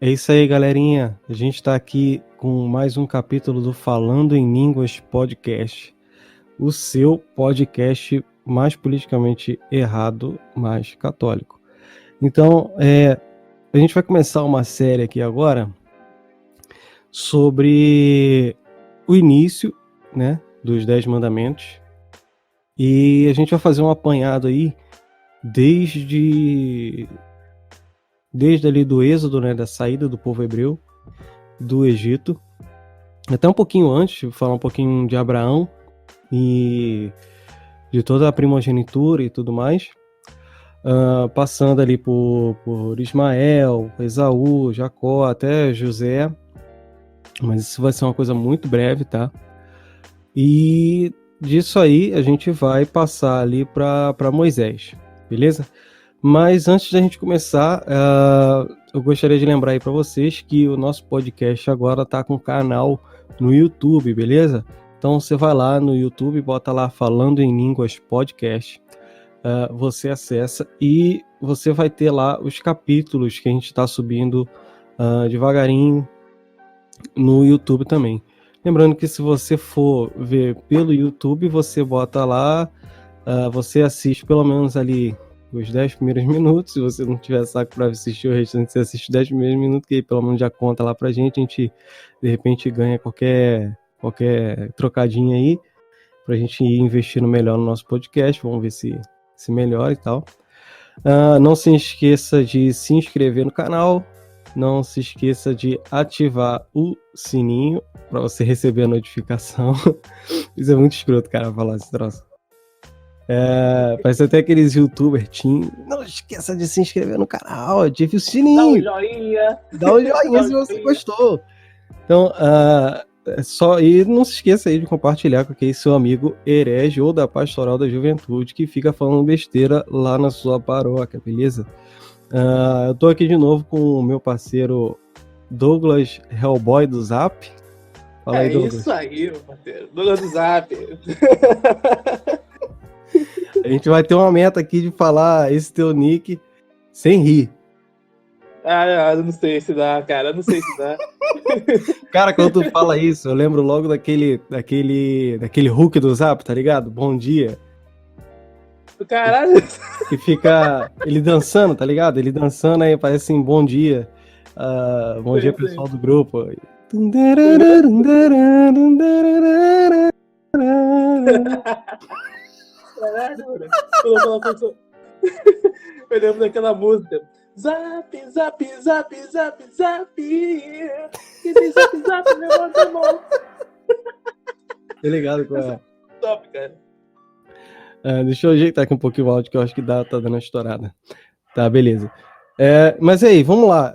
É isso aí, galerinha. A gente está aqui com mais um capítulo do Falando em Línguas Podcast. O seu podcast mais politicamente errado, mais católico. Então, a gente vai começar uma série aqui agora sobre o início, né, dos 10 mandamentos. E a gente vai fazer um apanhado aí desde ali do Êxodo, né, da saída do povo hebreu do Egito, até um pouquinho antes, falar um pouquinho de Abraão e de toda a primogenitura e tudo mais, passando ali por Ismael, Esaú, Jacó, até José, mas isso vai ser uma coisa muito breve, tá? E disso aí a gente vai passar ali para Moisés, beleza? Mas antes da gente começar, eu gostaria de lembrar aí para vocês que o nosso podcast agora está com canal no YouTube, beleza? Então você vai lá no YouTube, bota lá Falando em Línguas Podcast, você acessa e você vai ter lá os capítulos que a gente está subindo devagarinho no YouTube também. Lembrando que se você for ver pelo YouTube, você bota lá, você assiste pelo menos ali os 10 primeiros minutos. Se você não tiver saco para assistir o restante, você assiste 10 primeiros minutos, que aí pelo menos já conta lá pra gente. A gente, de repente, ganha qualquer trocadinho aí, pra gente ir investindo melhor no nosso podcast. Vamos ver se melhora e tal. Não se esqueça de se inscrever no canal. Não se esqueça de ativar o sininho para você receber a notificação. Isso é muito escroto, cara, falar esse troço. Parece até aqueles youtubers teen. Não esqueça de se inscrever no canal, ative o sininho. Dá um joinha. Dá um joinha se você gostou. Então, e não se esqueça aí de compartilhar com aquele seu amigo herege ou da Pastoral da Juventude que fica falando besteira lá na sua paróquia, beleza? Eu tô aqui de novo com o meu parceiro Douglas Hellboy do Zap. Fala aí, Douglas. Isso aí, meu parceiro. Douglas do Zap. A gente vai ter uma meta aqui de falar esse teu nick sem rir. Eu não sei se dá, cara. Eu não sei se dá. Cara, quando tu fala isso, eu lembro logo daquele Hulk do Zap, tá ligado? Bom dia. Caralho. Que fica ele dançando, tá ligado? Ele dançando aí, parece assim, bom dia. Bom dia, pessoal do grupo. Caralho, mano. Eu lembro daquela música. Zap, zap, zap, zap, zap. Que tem zap, zap, levanta a mão. Tá ligado com a... Top, cara. Deixa eu ajeitar aqui um pouquinho o áudio, que eu acho que tá dando uma estourada. Tá, beleza. Mas aí, vamos lá.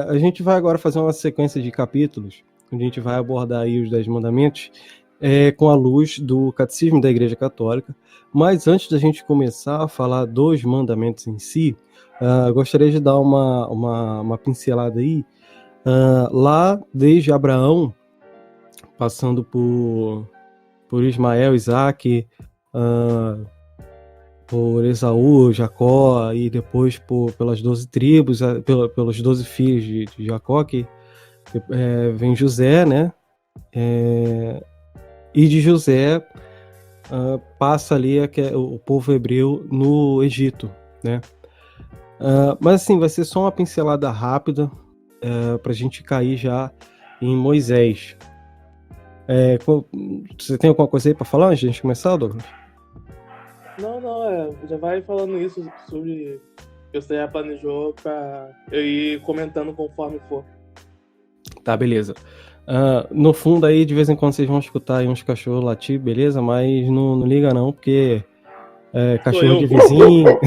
A gente vai agora fazer uma sequência de capítulos, onde a gente vai abordar aí os 10 mandamentos, com a luz do Catecismo da Igreja Católica. Mas antes da gente começar a falar dos mandamentos em si, gostaria de dar uma pincelada aí, lá desde Abraão, passando por Ismael, Isaac, por Esaú, Jacó, e depois pelas 12 tribos, pelos 12 filhos de Jacó, que vem José, né? E de José passa ali o povo hebreu no Egito, né? Mas assim, vai ser só uma pincelada rápida para a gente cair já em Moisés. Você tem alguma coisa aí para falar antes de a gente começar, Douglas? Não, já vai falando isso sobre que você já planejou pra eu ir comentando conforme for. Tá, beleza. No fundo aí, de vez em quando vocês vão escutar aí uns cachorros latir, beleza? Mas não liga não, porque cachorro de vizinho...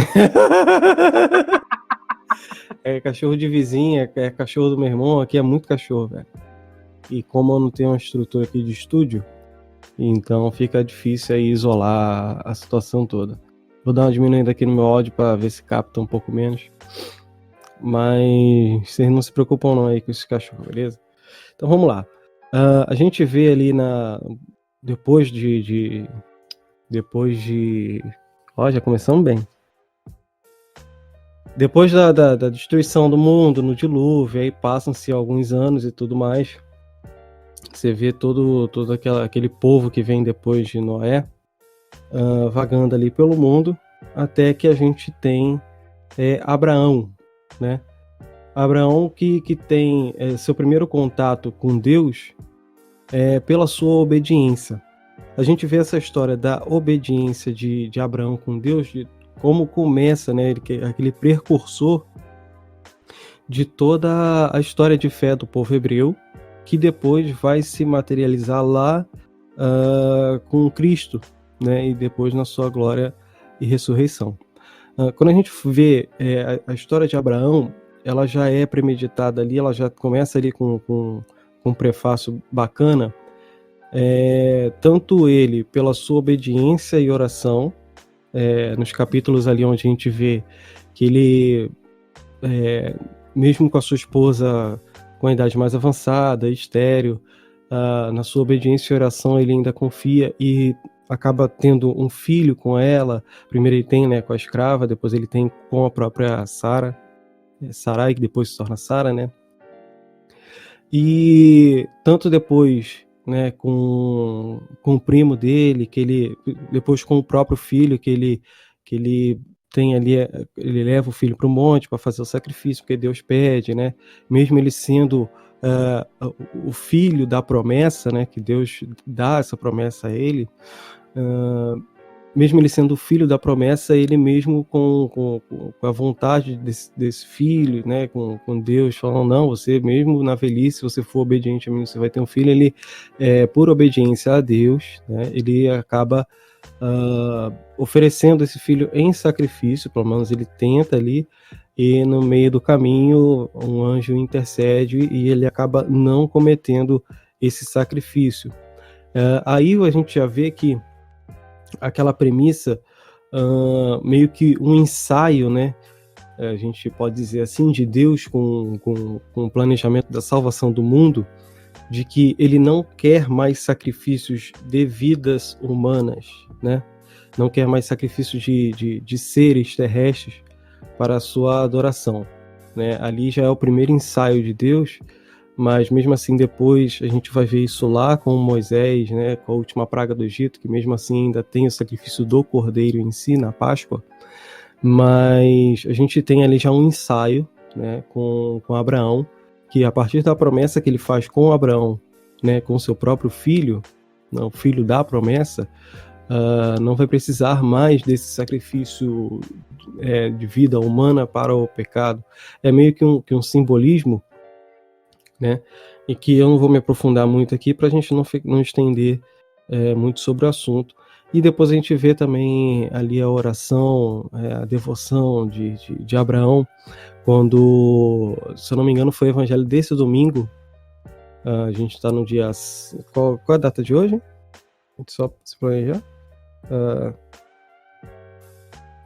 cachorro de vizinha, cachorro do meu irmão, aqui é muito cachorro, velho. E como eu não tenho uma estrutura aqui de estúdio, então fica difícil aí isolar a situação toda. Vou dar uma diminuída aqui no meu áudio para ver se capta um pouco menos. Mas vocês não se preocupam não aí com esses cachorros, beleza? Então vamos lá. A gente vê ali depois de... Ó, já começamos bem. Depois da destruição do mundo, no dilúvio, aí passam-se alguns anos e tudo mais. Você vê todo aquele povo que vem depois de Noé, vagando ali pelo mundo, até que a gente tem Abraão, né? Abraão que tem seu primeiro contato com Deus pela sua obediência. A gente vê essa história da obediência de Abraão com Deus, de como começa, né, aquele precursor de toda a história de fé do povo hebreu, que depois vai se materializar lá com Cristo, né, e depois na sua glória e ressurreição. Quando a gente vê a história de Abraão, ela já é premeditada ali, ela já começa ali com um prefácio bacana, tanto ele pela sua obediência e oração, nos capítulos ali onde a gente vê que ele, mesmo com a sua esposa com a idade mais avançada, estéril, na sua obediência e oração ele ainda confia e acaba tendo um filho com ela. Primeiro ele tem, né, com a escrava, depois ele tem com a própria Sarai, que depois se torna Sara, né? E tanto depois, né, com o primo dele, que ele depois com o próprio filho que ele tem ali, ele leva o filho para o monte para fazer o sacrifício, porque Deus pede, né? Mesmo ele sendo o filho da promessa, né, que Deus dá essa promessa a ele, mesmo ele sendo o filho da promessa, ele mesmo com a vontade desse filho, né, com Deus, falando, não, você mesmo na velhice, se você for obediente a mim, você vai ter um filho, ele, por obediência a Deus, né, ele acaba oferecendo esse filho em sacrifício, pelo menos ele tenta ali, e no meio do caminho um anjo intercede e ele acaba não cometendo esse sacrifício. Aí a gente já vê que aquela premissa, meio que um ensaio, né? A gente pode dizer assim, de Deus com o planejamento da salvação do mundo, de que ele não quer mais sacrifícios de vidas humanas, né? Não quer mais sacrifícios de seres terrestres para a sua adoração, né? Ali já é o primeiro ensaio de Deus, mas mesmo assim depois a gente vai ver isso lá com Moisés, né, com a última praga do Egito, que mesmo assim ainda tem o sacrifício do cordeiro em si, na Páscoa, mas a gente tem ali já um ensaio, né, com Abraão, que a partir da promessa que ele faz com Abraão, né, com seu próprio filho, o filho da promessa, não vai precisar mais desse sacrifício de vida humana para o pecado. É meio que um simbolismo, né? E que eu não vou me aprofundar muito aqui para a gente não estender muito sobre o assunto. E depois a gente vê também ali a oração, a devoção de Abraão, quando, se eu não me engano, foi o evangelho desse domingo. A gente está no dia... Qual é a data de hoje? Só se planejar.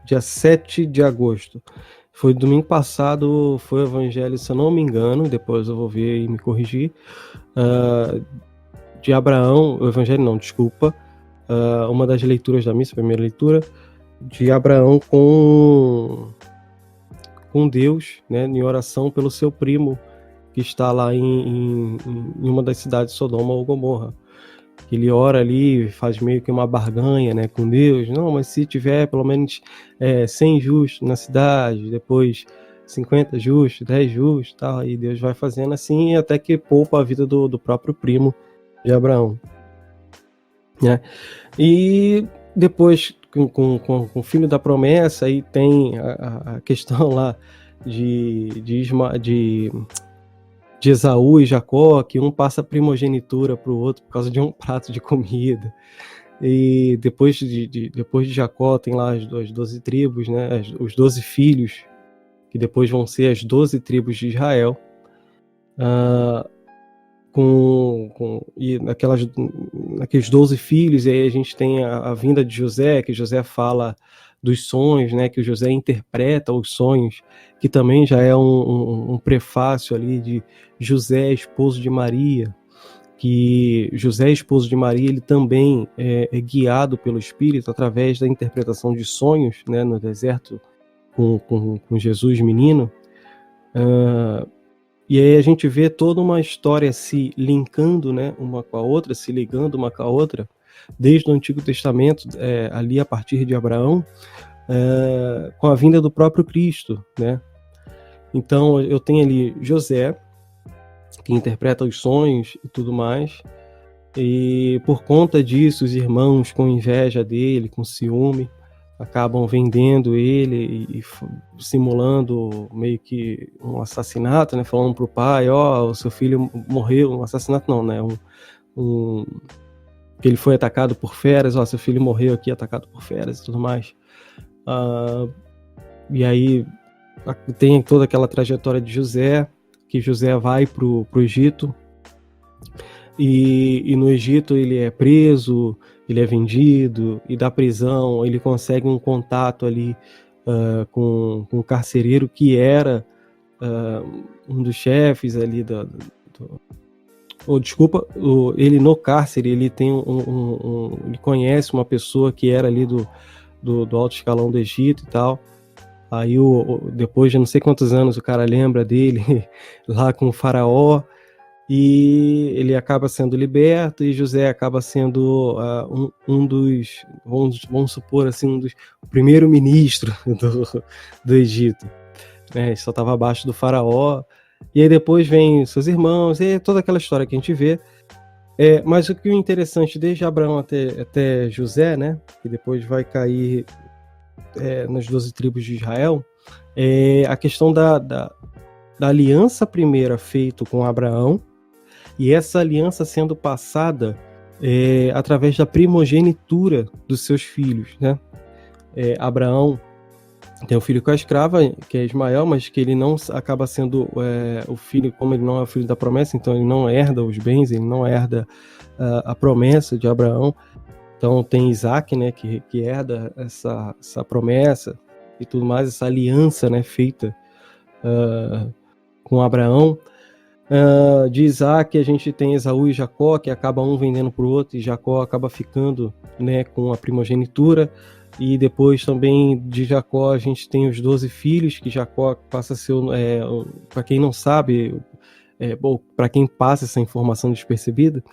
Dia 7 de agosto. Foi domingo passado, foi o evangelho, se eu não me engano, depois eu vou ver e me corrigir, de Abraão, o evangelho não, desculpa, uma das leituras da missa, a primeira leitura, de Abraão com Deus, né, em oração pelo seu primo, que está lá em uma das cidades de Sodoma ou Gomorra. Ele ora ali, faz meio que uma barganha, né, com Deus. Não, mas se tiver pelo menos 100 justos na cidade, depois 50 justos, 10 justos, tal, aí Deus vai fazendo assim até que poupa a vida do próprio primo de Abraão, né? E depois com o filho da promessa, aí tem a questão lá de Esaú e Jacó, que um passa primogenitura para o outro por causa de um prato de comida. E depois de Jacó tem lá as 12 tribos, né? Os 12 filhos, que depois vão ser as 12 tribos de Israel. E naqueles 12 filhos, e aí a gente tem a vinda de José, que José fala dos sonhos, né, que o José interpreta os sonhos, que também já é um prefácio ali de José, esposo de Maria, que José, esposo de Maria, ele também é guiado pelo Espírito através da interpretação de sonhos, né, no deserto com Jesus menino. E aí a gente vê toda uma história se linkando, né, uma com a outra, se ligando uma com a outra, desde o Antigo Testamento, ali a partir de Abraão, com a vinda do próprio Cristo, né? Então eu tenho ali José, que interpreta os sonhos e tudo mais, e por conta disso os irmãos, com inveja dele, com ciúme, acabam vendendo ele e simulando meio que um assassinato, né? Falando pro pai, o seu filho morreu, um assassinato não, né? Que ele foi atacado por feras, seu filho morreu aqui atacado por feras e tudo mais. E aí tem toda aquela trajetória de José, que José vai pro Egito, e no Egito ele é preso, ele é vendido, e da prisão ele consegue um contato ali com um carcereiro que era um dos chefes ali ele no cárcere, ele tem ele conhece uma pessoa que era ali do alto escalão do Egito e tal. Aí depois de não sei quantos anos o cara lembra dele lá com o faraó, e ele acaba sendo liberto, e José acaba sendo um dos, vamos supor assim, o primeiro-ministro do Egito, né? Só estava abaixo do faraó, e aí depois vem seus irmãos, e toda aquela história que a gente vê. Mas o que é interessante, desde Abraão até José, né, que depois vai cair nas 12 tribos de Israel, a questão da aliança primeira feita com Abraão, e essa aliança sendo passada através da primogenitura dos seus filhos, né? Abraão tem um filho com a escrava, que é Ismael, mas que ele não acaba sendo o filho, como ele não é o filho da promessa, então ele não herda os bens, ele não herda a promessa de Abraão. Então tem Isaac, né, que herda essa promessa e tudo mais, essa aliança, né, feita com Abraão. De Isaac a gente tem Esaú e Jacó, que acaba um vendendo para o outro, e Jacó acaba ficando, né, com a primogenitura. E depois também de Jacó a gente tem os 12 filhos, que Jacó passa a ser, para quem não sabe, para quem passa essa informação despercebida,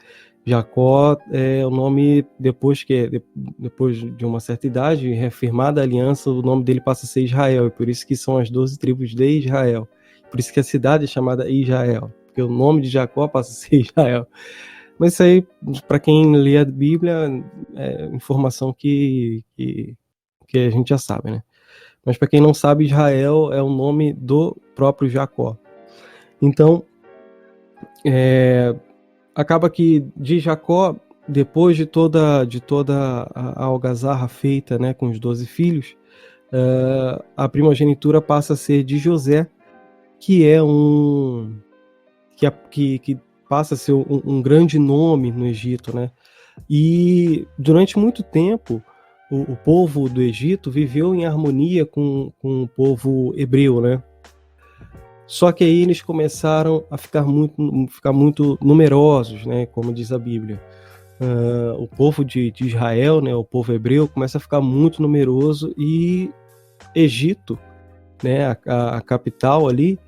Jacó é o nome, depois de uma certa idade, reafirmada a aliança, o nome dele passa a ser Israel, e por isso que são as 12 tribos de Israel. Por isso que a cidade é chamada Israel, porque o nome de Jacó passa a ser Israel. Mas isso aí, para quem lê a Bíblia, é informação que a gente já sabe, né? Mas para quem não sabe, Israel é o nome do próprio Jacó. Então, acaba que de Jacó, depois de toda a algazarra feita, né, com os 12 filhos, a primogenitura passa a ser de José, que é que passa a ser um grande nome no Egito, né? E durante muito tempo o povo do Egito viveu em harmonia com o povo hebreu, né? Só que aí eles começaram a ficar muito numerosos, né? Como diz a Bíblia. O povo de Israel, né? O povo hebreu começa a ficar muito numeroso, e Egito, né? A capital ali,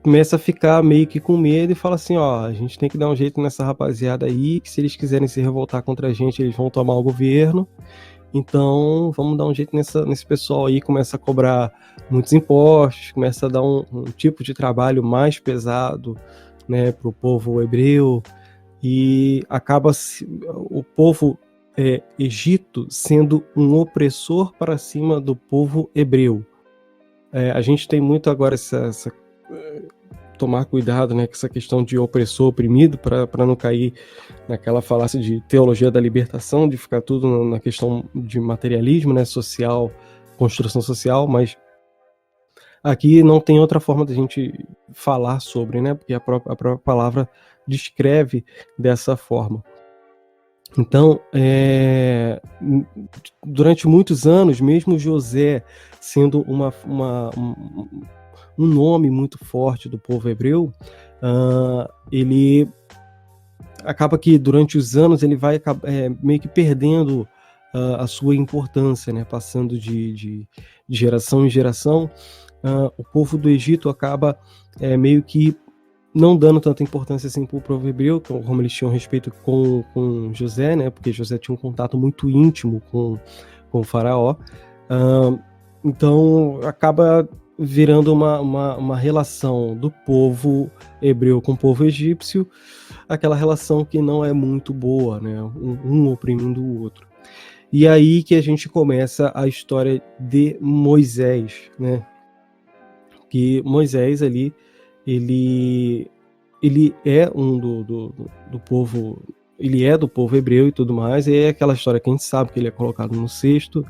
começa a ficar meio que com medo e fala assim, a gente tem que dar um jeito nessa rapaziada aí, que se eles quiserem se revoltar contra a gente, eles vão tomar o governo, então vamos dar um jeito nesse pessoal aí. Começa a cobrar muitos impostos, começa a dar um tipo de trabalho mais pesado, né, para o povo hebreu, e acaba o povo Egito sendo um opressor para cima do povo hebreu. A gente tem muito agora essa tomar cuidado, né, com essa questão de opressor oprimido, para não cair naquela falácia de teologia da libertação, de ficar tudo na questão de materialismo, né, social, construção social, mas aqui não tem outra forma de a gente falar sobre, né, porque a própria palavra descreve dessa forma. Então, durante muitos anos, mesmo José sendo um nome muito forte do povo hebreu, ele acaba que durante os anos ele vai meio que perdendo a sua importância, né? Passando de geração em geração, o povo do Egito acaba meio que não dando tanta importância assim para o povo hebreu, como eles tinham respeito com José, né? Porque José tinha um contato muito íntimo com o faraó. Então acaba virando uma relação do povo hebreu com o povo egípcio, aquela relação que não é muito boa, né? Um oprimindo o outro. E aí que a gente começa a história de Moisés, né? Que Moisés ali, ele é um do povo, ele é do povo hebreu e tudo mais, e é aquela história que a gente sabe que ele é colocado no cesto,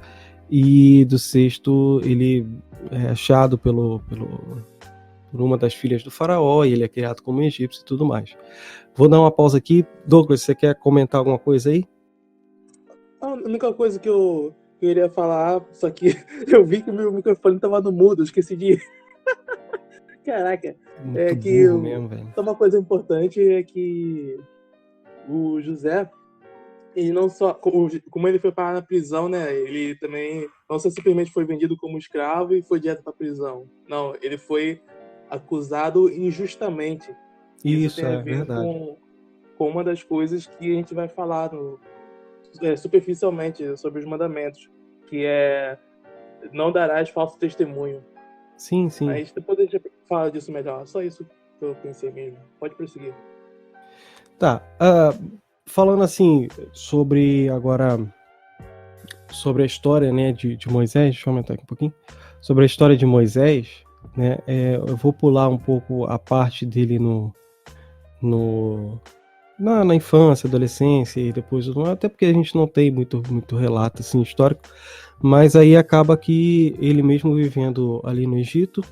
e do cesto ele é achado por uma das filhas do faraó, e ele é criado como egípcio e tudo mais. Vou dar uma pausa aqui. Douglas, você quer comentar alguma coisa aí? A única coisa que eu queria falar, só que eu vi que o meu microfone tava no mudo, eu esqueci de... Caraca. Muito burro mesmo, velho. Uma coisa importante é que o José, ele não só... Como ele foi parar na prisão, né? Ele também não só simplesmente foi vendido como escravo e foi direto pra prisão. Não, ele foi acusado injustamente. Isso tem a ver verdade. com uma das coisas que a gente vai falar superficialmente sobre os mandamentos, que é não darás falso testemunho. Sim. Mas depois a gente fala disso melhor. Só isso que eu pensei mesmo. Pode prosseguir. Tá. Falando assim sobre a história, né, de Moisés, deixa eu aumentar aqui um pouquinho. Sobre a história de Moisés, né, eu vou pular um pouco a parte dele na infância, adolescência e depois, até porque a gente não tem muito relato assim, histórico, mas aí acaba que ele mesmo vivendo ali no Egito,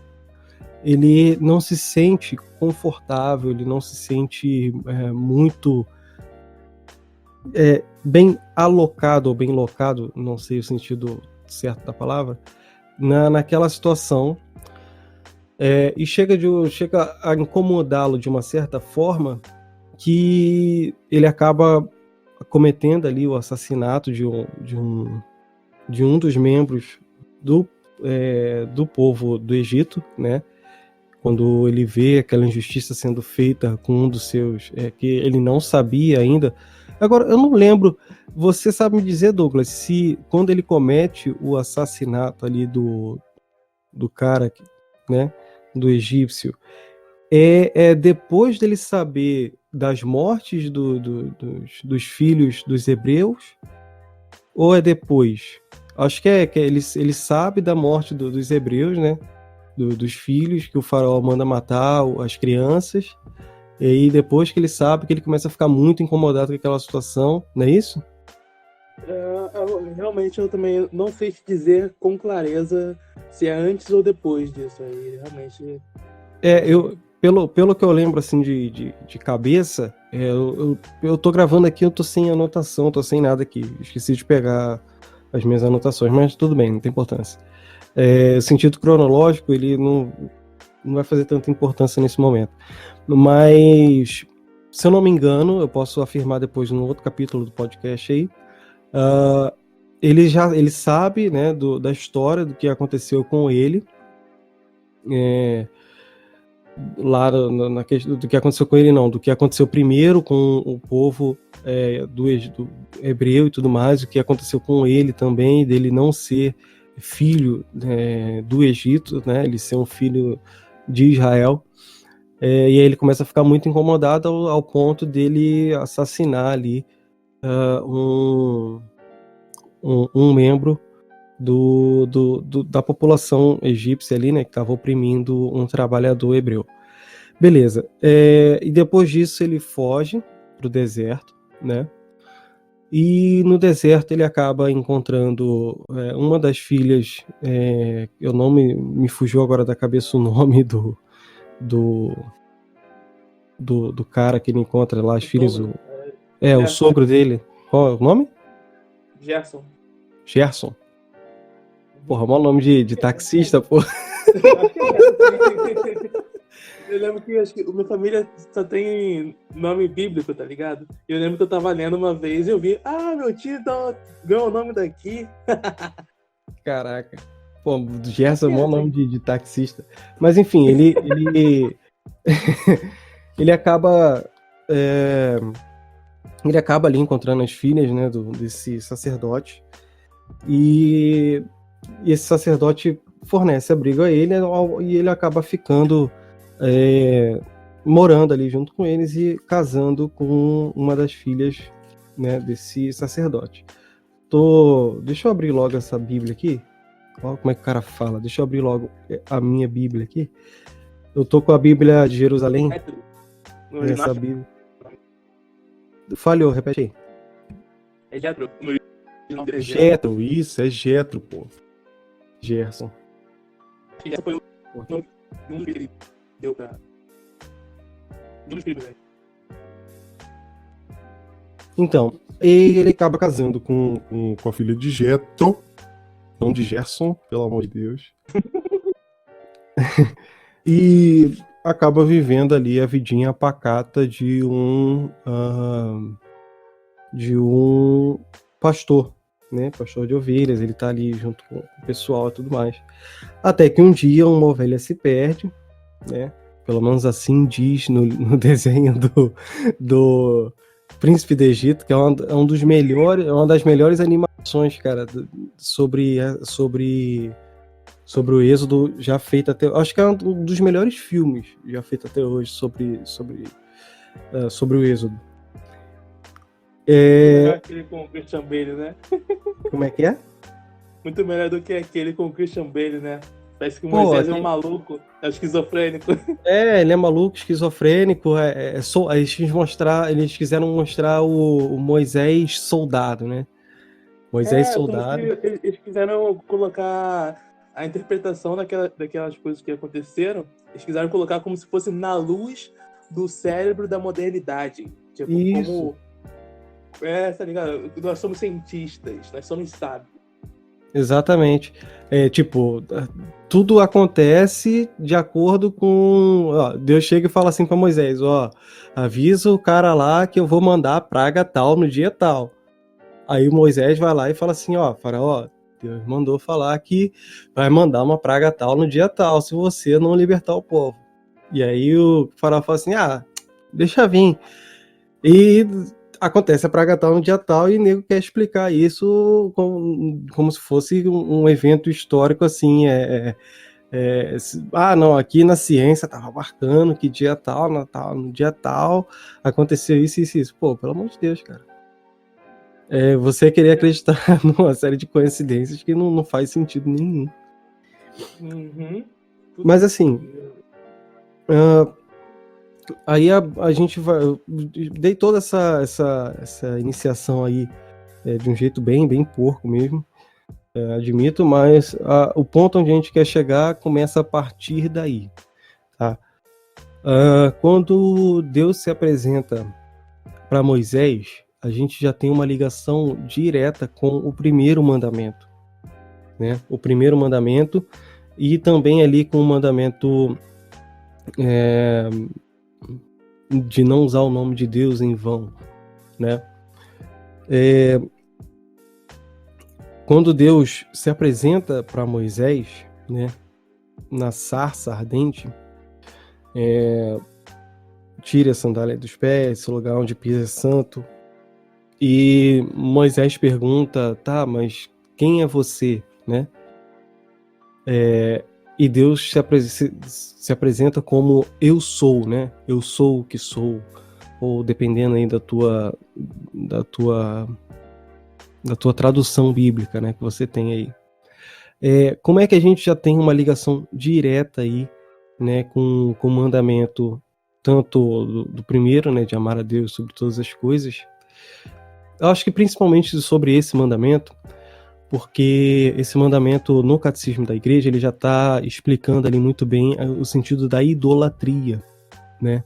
ele não se sente confortável, ele não se sente muito bem alocado ou bem locado, não sei o sentido certo da palavra, naquela situação, e chega a incomodá-lo de uma certa forma que ele acaba cometendo ali o assassinato de um dos membros do povo do Egito, né? Quando ele vê aquela injustiça sendo feita com um dos seus, que ele não sabia ainda. Agora, eu não lembro, você sabe me dizer, Douglas, se quando ele comete o assassinato ali do cara, né, do egípcio, é depois dele saber das mortes dos filhos dos hebreus, ou é depois? Acho que ele sabe da morte dos hebreus, né? Dos filhos, que o faraó manda matar as crianças, e aí depois que ele sabe, que ele começa a ficar muito incomodado com aquela situação, não é isso? Realmente eu também não sei te dizer com clareza se é antes ou depois disso aí, realmente... Pelo que eu lembro assim de cabeça, eu tô gravando aqui, eu tô sem anotação, tô sem nada aqui, esqueci de pegar as minhas anotações, mas tudo bem, não tem importância. O sentido cronológico, ele não vai fazer tanta importância nesse momento. Mas, se eu não me engano, eu posso afirmar depois no outro capítulo do podcast aí, ele sabe, né, da história, do que aconteceu com ele, lá na questão do que aconteceu com ele, não, do que aconteceu primeiro com o povo do hebreu e tudo mais, o que aconteceu com ele também, dele não ser filho do Egito, né, ele ser um filho de Israel, e aí ele começa a ficar muito incomodado ao ponto dele assassinar ali um membro da população egípcia ali, né, que estava oprimindo um trabalhador hebreu. Beleza. E depois disso ele foge pro deserto, né? E no deserto ele acaba encontrando uma das filhas, eu não me fugiu agora da cabeça o nome do cara que ele encontra lá, as filhas, o sogro dele. Qual é o nome? Gerson. Porra, mau nome de taxista, porra. Eu lembro que acho que a minha família só tem nome bíblico, tá ligado? Eu lembro que eu tava lendo uma vez e eu vi, meu tio ganhou o nome daqui. Caraca. Pô, Gerson é o maior Assim. nome de taxista. Mas enfim, ele acaba. Ele acaba ali encontrando as filhas, né, desse sacerdote. E esse sacerdote fornece abrigo a ele e ele acaba ficando morando ali junto com eles e casando com uma das filhas, né, desse sacerdote. Deixa eu abrir logo essa Bíblia aqui. Olha como é que o cara fala. Deixa eu abrir logo a minha Bíblia aqui. Eu tô com a Bíblia de Jerusalém. Essa Bíblia. Falhou, repete aí. É Jetro. Jetro, isso, é Jetro, pô. Gerson. Essa foi o nome que ele deu pra... Um dos filhos, velho. Então, ele acaba casando com a filha de Jetro. Não de Gerson, pelo amor de Deus. E acaba vivendo ali a vidinha pacata de um pastor, né? Pastor de ovelhas. Ele tá ali junto com o pessoal e tudo mais. Até que um dia uma ovelha se perde, né? Pelo menos assim diz no desenho do Príncipe do Egito, que é uma das melhores animações, cara, sobre o Êxodo já feito até... Acho que é um dos melhores filmes já feito até hoje sobre o Êxodo. Melhor aquele com o Christian Bale, né? Como é que é? Muito melhor do que aquele com o Christian Bale, né? Parece que o Moisés é um maluco, é esquizofrênico. Ele é maluco, esquizofrênico. Eles quiseram mostrar o Moisés soldado, né? Moisés soldado. Eles quiseram colocar a interpretação daquelas coisas que aconteceram. Eles quiseram colocar como se fosse na luz do cérebro da modernidade. Tipo, isso. Tá ligado? Nós somos cientistas, nós somos sábios. Exatamente. Tudo acontece de acordo com... Deus chega e fala assim para Moisés, avisa o cara lá que eu vou mandar a praga tal no dia tal. Aí Moisés vai lá e fala assim, Faraó, Deus mandou falar que vai mandar uma praga tal no dia tal, se você não libertar o povo. E aí o Faraó fala assim, deixa vir. E acontece a praga tal no dia tal e o nego quer explicar isso como se fosse um evento histórico assim, não, aqui na ciência tava marcando que dia tal, no dia tal, aconteceu isso. Pô, pelo amor de Deus, cara. Você querer acreditar numa série de coincidências que não faz sentido nenhum. Uhum. Mas assim, aí a gente vai... Eu dei toda essa iniciação aí de um jeito bem porco mesmo, admito, mas o ponto onde a gente quer chegar começa a partir daí, tá? Quando Deus se apresenta para Moisés, a gente já tem uma ligação direta com o primeiro mandamento, né? O primeiro mandamento e também ali com o mandamento de não usar o nome de Deus em vão, né? Quando Deus se apresenta para Moisés, né, na sarça ardente, tire a sandália dos pés, esse lugar onde pisa é santo. E Moisés pergunta, mas quem é você, né? E Deus se apresenta como eu sou, né? Eu sou o que sou, ou dependendo aí da tua tradução bíblica, né, que você tem aí. Como é que a gente já tem uma ligação direta aí, né, com o mandamento tanto do primeiro, né, de amar a Deus sobre todas as coisas? Eu acho que principalmente sobre esse mandamento, porque esse mandamento no Catecismo da Igreja ele já está explicando ali muito bem o sentido da idolatria, né?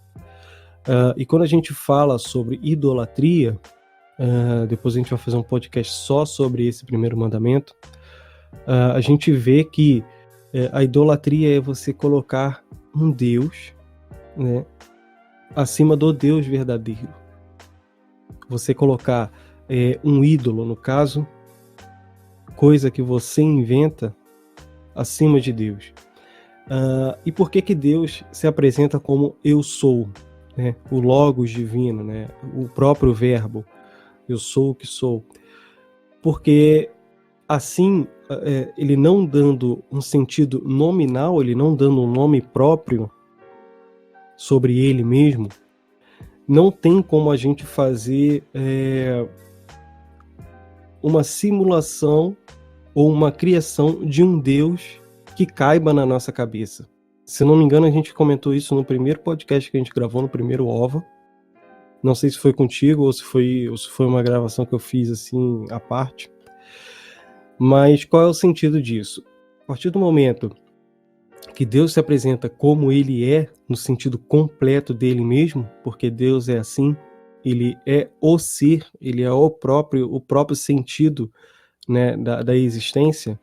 E quando a gente fala sobre idolatria, depois a gente vai fazer um podcast só sobre esse primeiro mandamento, a gente vê que a idolatria é você colocar um Deus, né, acima do Deus verdadeiro. Você colocar um ídolo, no caso, coisa que você inventa, acima de Deus. E por que Deus se apresenta como eu sou, né? O Logos divino, né? O próprio verbo, eu sou o que sou. Porque assim, ele não dando um sentido nominal, ele não dando um nome próprio sobre ele mesmo, não tem como a gente fazer uma simulação ou uma criação de um Deus que caiba na nossa cabeça. Se não me engano, a gente comentou isso no primeiro podcast que a gente gravou, no primeiro OVA. Não sei se foi contigo ou se foi uma gravação que eu fiz assim, à parte. Mas qual é o sentido disso? A partir do momento que Deus se apresenta como ele é, no sentido completo dele mesmo, porque Deus é assim, ele é o ser, ele é o próprio sentido, né, da existência.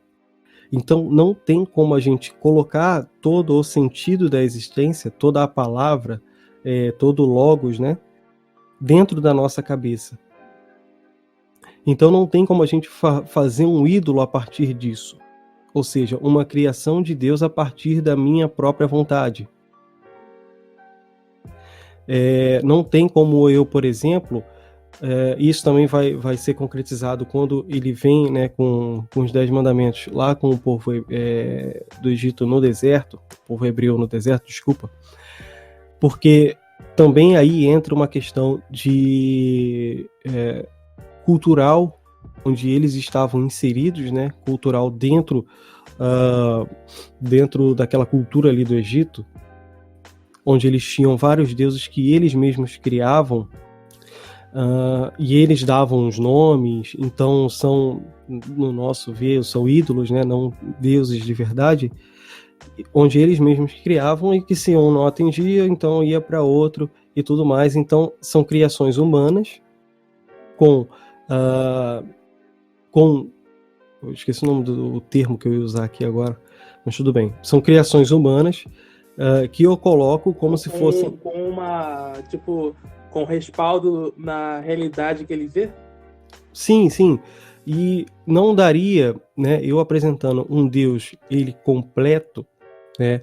Então não tem como a gente colocar todo o sentido da existência, toda a palavra, todo o logos, né, dentro da nossa cabeça. Então não tem como a gente fazer um ídolo a partir disso. Ou seja, uma criação de Deus a partir da minha própria vontade. Não tem como eu, por exemplo, isso também vai ser concretizado quando ele vem, né, com os 10 mandamentos lá com o povo do Egito no deserto, o povo hebreu no deserto, desculpa, porque também aí entra uma questão de cultural, onde eles estavam inseridos, né, cultural dentro daquela cultura ali do Egito, onde eles tinham vários deuses que eles mesmos criavam, e eles davam os nomes, então são, no nosso ver, são ídolos, né, não deuses de verdade, onde eles mesmos criavam e que se um não atendia, então ia para outro e tudo mais. Então são criações humanas com eu esqueci o nome do termo que eu ia usar aqui agora, mas tudo bem. São criações humanas que eu coloco como se fossem... Com respaldo na realidade que ele vê? Sim, sim. E não daria, né, eu apresentando um Deus, ele completo, né,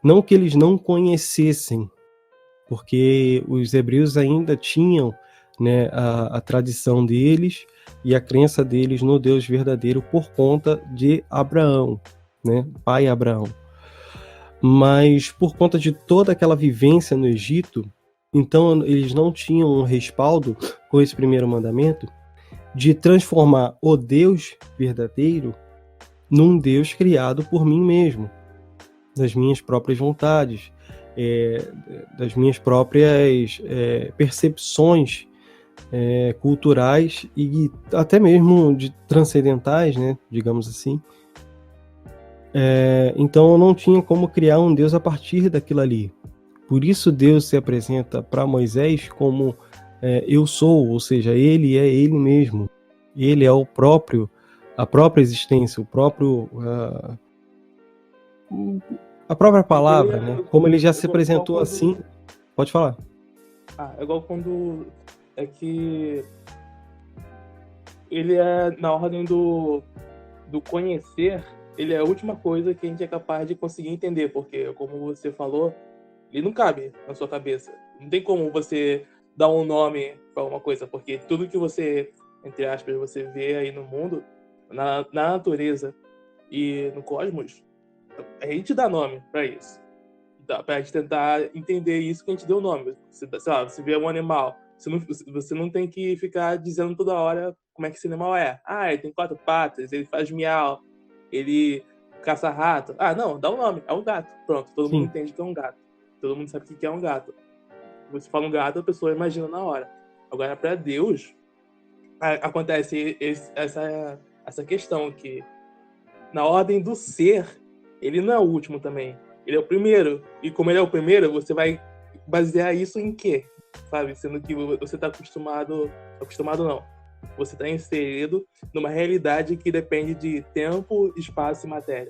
não que eles não conhecessem, porque os hebreus ainda tinham, né, a tradição deles e a crença deles no Deus verdadeiro por conta de Abraão, né, pai Abraão. Mas por conta de toda aquela vivência no Egito, então eles não tinham um respaldo com esse primeiro mandamento de transformar o Deus verdadeiro num Deus criado por mim mesmo, das minhas próprias vontades, das minhas próprias percepções culturais e até mesmo de transcendentais, né, digamos assim. Então eu não tinha como criar um Deus a partir daquilo ali. Por isso Deus se apresenta para Moisés como eu sou, ou seja, ele é ele mesmo. Ele é a própria existência, a própria palavra, né? Como ele já se apresentou assim. Pode falar. É igual quando é que ele é na ordem do conhecer, ele é a última coisa que a gente é capaz de conseguir entender, porque, como você falou, ele não cabe na sua cabeça. Não tem como você dar um nome para alguma coisa, porque tudo que você, entre aspas, você vê aí no mundo, na natureza e no cosmos, a gente dá nome para isso. Pra gente tentar entender isso que a gente deu nome. Sei lá, você vê um animal, você não tem que ficar dizendo toda hora como é que esse animal é. Ele tem 4 patas, ele faz miau, ele caça rato. Não, dá um nome, é um gato. Pronto, todo mundo entende que é um gato. Todo mundo sabe o que é um gato. Você fala um gato, a pessoa imagina na hora. Agora, para Deus, acontece essa questão que, na ordem do ser, ele não é o último também. Ele é o primeiro. E como ele é o primeiro, você vai basear isso em quê? Sabe? Sendo que você está acostumado... Acostumado não. Você está inserido numa realidade que depende de tempo, espaço e matéria.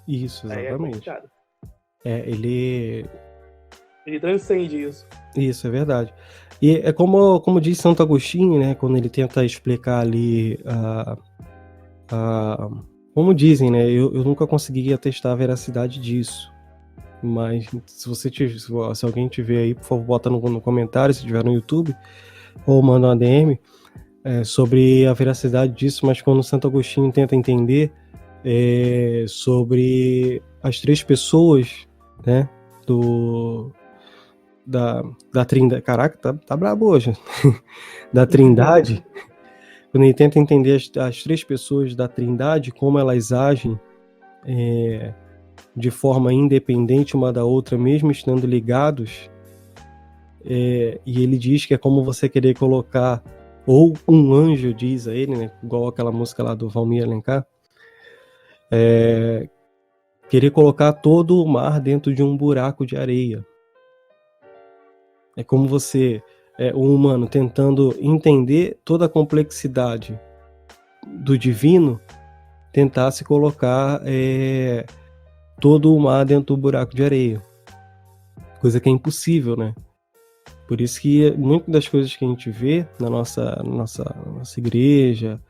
Isso, exatamente. Aí é complicado. Ele... Ele transcende isso. Isso, é verdade. E é como diz Santo Agostinho, né, quando ele tenta explicar ali como dizem, né, eu nunca consegui atestar a veracidade disso, mas se alguém tiver aí, por favor, bota no comentário, se tiver no YouTube, ou manda uma DM sobre a veracidade disso, mas quando Santo Agostinho tenta entender sobre as três pessoas, né, da Trindade. Caraca, tá brabo hoje. Da Trindade. Quando ele tenta entender as três pessoas da Trindade, como elas agem de forma independente uma da outra, mesmo estando ligados, e ele diz que é como você querer colocar, ou um anjo diz a ele, né, igual aquela música lá do Valmir Alencar, querer colocar todo o mar dentro de um buraco de areia. É como o humano, tentando entender toda a complexidade do divino, tentar se colocar todo o mar dentro do buraco de areia. Coisa que é impossível, né? Por isso que muitas das coisas que a gente vê na nossa igreja,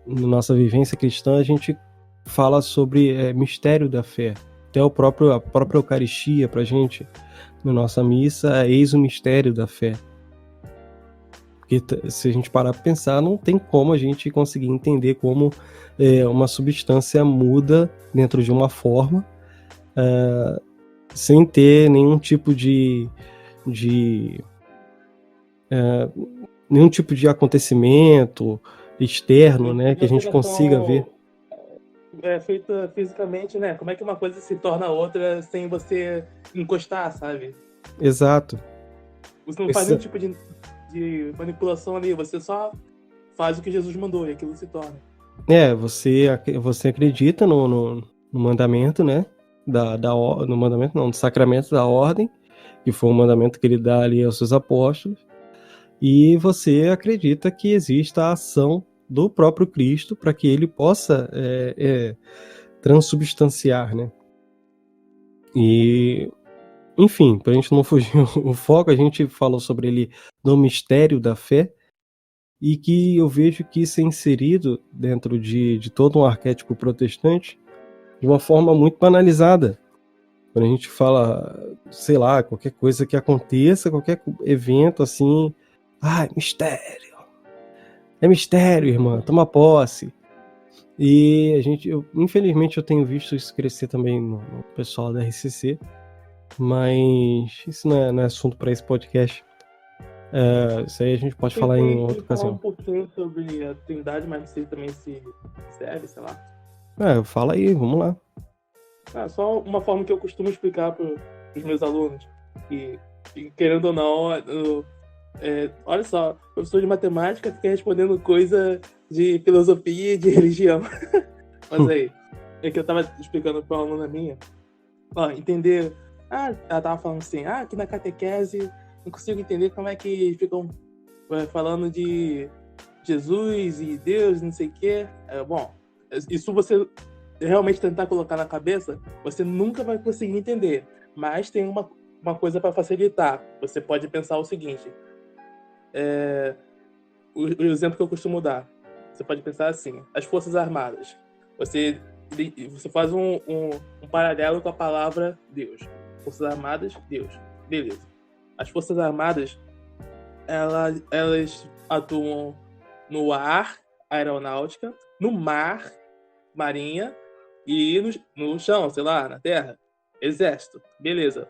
na nossa vivência cristã, a gente fala sobre mistério da fé. Até a própria Eucaristia pra gente, na nossa missa, eis o mistério da fé. Porque se a gente parar para pensar, não tem como a gente conseguir entender como uma substância muda dentro de uma forma sem ter nenhum tipo nenhum tipo de acontecimento externo, né, que a gente consiga ver. Feita fisicamente, né? Como é que uma coisa se torna outra sem você encostar, sabe? Exato. Você não faz nenhum tipo de manipulação ali, você só faz o que Jesus mandou e aquilo se torna. Você acredita no mandamento, né? No mandamento não, no sacramento da ordem, que foi um mandamento que ele dá ali aos seus apóstolos, e você acredita que exista a ação do próprio Cristo para que ele possa transubstanciar, né? E, enfim, para a gente não fugir o foco, a gente falou sobre ele no mistério da fé, e que eu vejo que isso é inserido dentro de todo um arquétipo protestante de uma forma muito banalizada. Quando a gente fala, sei lá, qualquer coisa que aconteça, qualquer evento assim, mistério. É mistério, irmã, toma posse. E infelizmente eu tenho visto isso crescer também no pessoal da RCC, mas isso não é assunto para esse podcast. Isso aí a gente pode falar em outra ocasião. Falar um pouquinho sobre a Trindade, mas você também se serve, sei lá. Fala aí, vamos lá. Só uma forma que eu costumo explicar para os meus alunos, e querendo ou não, olha só, professor de matemática fica respondendo coisa de filosofia e de religião. Mas aí, é que eu tava explicando para uma aluna minha, entender, ela tava falando assim, aqui na catequese não consigo entender como é que ficam falando de Jesus e Deus, não sei o quê. Bom, isso você realmente tentar colocar na cabeça, você nunca vai conseguir entender. Mas tem uma coisa para facilitar. Você pode pensar o seguinte. O exemplo que eu costumo dar. Você pode pensar assim. As Forças Armadas. Você faz um paralelo com a palavra Deus. Forças Armadas, Deus. Beleza. As Forças Armadas, elas atuam no ar, aeronáutica, no mar, marinha, e no chão, sei lá, na terra, exército. Beleza.